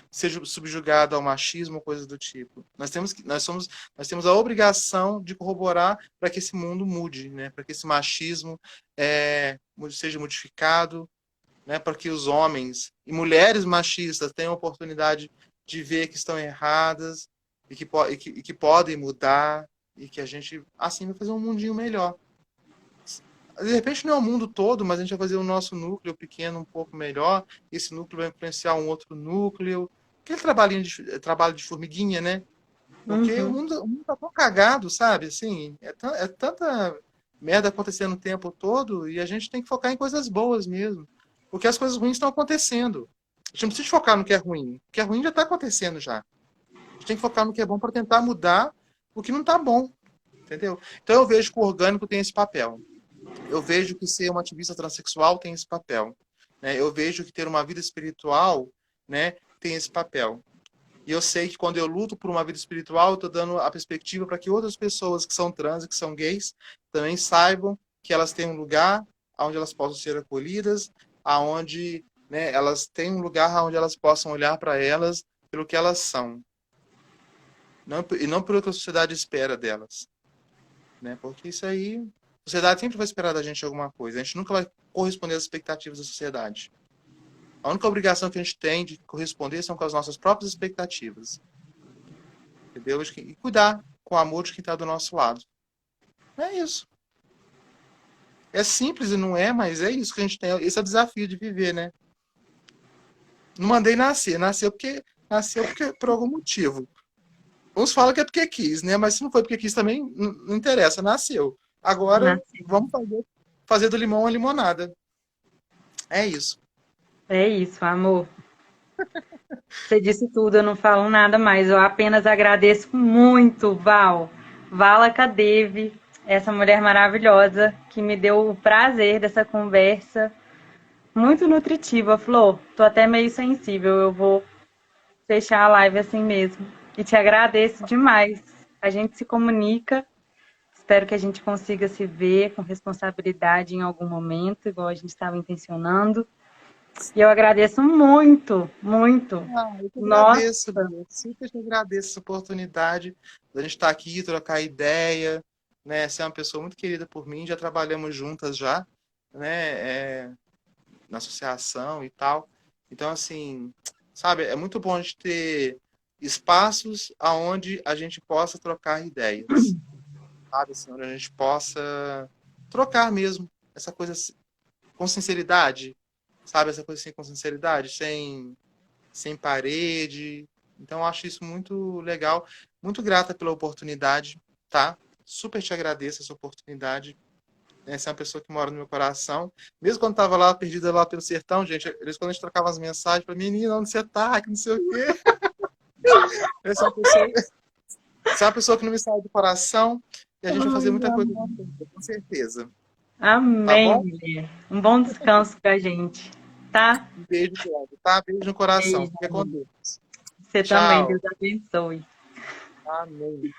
seja subjugado ao machismo, coisa do tipo. Nós temos a obrigação de corroborar para que esse mundo mude, né? Para que esse machismo seja modificado, né, para que os homens e mulheres machistas tenham a oportunidade de ver que estão erradas e que podem mudar e que a gente, assim, vai fazer um mundinho melhor. De repente não é o mundo todo, mas a gente vai fazer o nosso núcleo pequeno um pouco melhor. Esse núcleo vai influenciar um outro núcleo. Aquele trabalho de formiguinha, né? Porque Uhum. o mundo tá tão cagado, sabe? Assim, é tanta merda acontecendo o tempo todo e a gente tem que focar em coisas boas mesmo. Porque as coisas ruins estão acontecendo. A gente não precisa focar no que é ruim. O que é ruim já está acontecendo já. A gente tem que focar no que é bom para tentar mudar o que não está bom, entendeu? Então eu vejo que o orgânico tem esse papel. Eu vejo que ser uma ativista transexual tem esse papel. Né? Eu vejo que ter uma vida espiritual, né, tem esse papel. E eu sei que quando eu luto por uma vida espiritual, eu estou dando a perspectiva para que outras pessoas que são trans e que são gays também saibam que elas têm um lugar onde elas possam ser acolhidas, aonde, né, elas têm um lugar onde elas possam olhar para elas pelo que elas são, e não pelo que a sociedade espera delas. Né? Porque isso aí, a sociedade sempre vai esperar da gente alguma coisa. A gente nunca vai corresponder às expectativas da sociedade. A única obrigação que a gente tem de corresponder são com as nossas próprias expectativas. Entendeu? E cuidar com o amor de quem está do nosso lado. É isso. É simples e não é, mas é isso que a gente tem. Esse é o desafio de viver, né? Não mandei nascer. Nasceu porque por algum motivo. Uns falam que é porque quis, né? Mas se não foi porque quis também, não interessa. Nasceu. Agora, Nasci. vamos fazer do limão uma limonada. É isso. É isso, amor. Você disse tudo, eu não falo nada mais. Eu apenas agradeço muito, Val. Vala Cadeve, essa mulher maravilhosa que me deu o prazer dessa conversa. Muito nutritiva, Flor. Tô até meio sensível. Eu vou fechar a live assim mesmo. E te agradeço demais. A gente se comunica. Espero que a gente consiga se ver com responsabilidade em algum momento, igual a gente estava intencionando. E eu agradeço muito, muito. Ah, eu que Nossa, agradeço, Bia. Super te agradeço essa oportunidade da gente estar aqui, trocar ideia, né? Você é uma pessoa muito querida por mim, já trabalhamos juntas já, né? Na associação e tal. Então, assim, sabe, é muito bom a gente ter espaços aonde a gente possa trocar ideias, sabe? Assim, onde a gente possa trocar mesmo essa coisa com sinceridade, sabe? Essa coisa assim com sinceridade, sem parede. Então, eu acho isso muito legal. Muito grata pela oportunidade, tá? Super te agradeço essa oportunidade. Essa é uma pessoa que mora no meu coração. Mesmo quando estava lá, perdida lá pelo sertão, gente, eles quando a gente trocava as mensagens para menina, onde você tá, que não sei o quê. Essa é uma pessoa, essa é uma pessoa que não me sai do coração e a gente vai fazer ai, muita coisa amor. junto, com certeza. Tá Amém, bom? mulher. Um bom descanso pra gente, tá? Um beijo grande, tá? Beijo no coração. Beijo, Fica com amor. Deus. Você também, Tchau. Deus abençoe. Amém.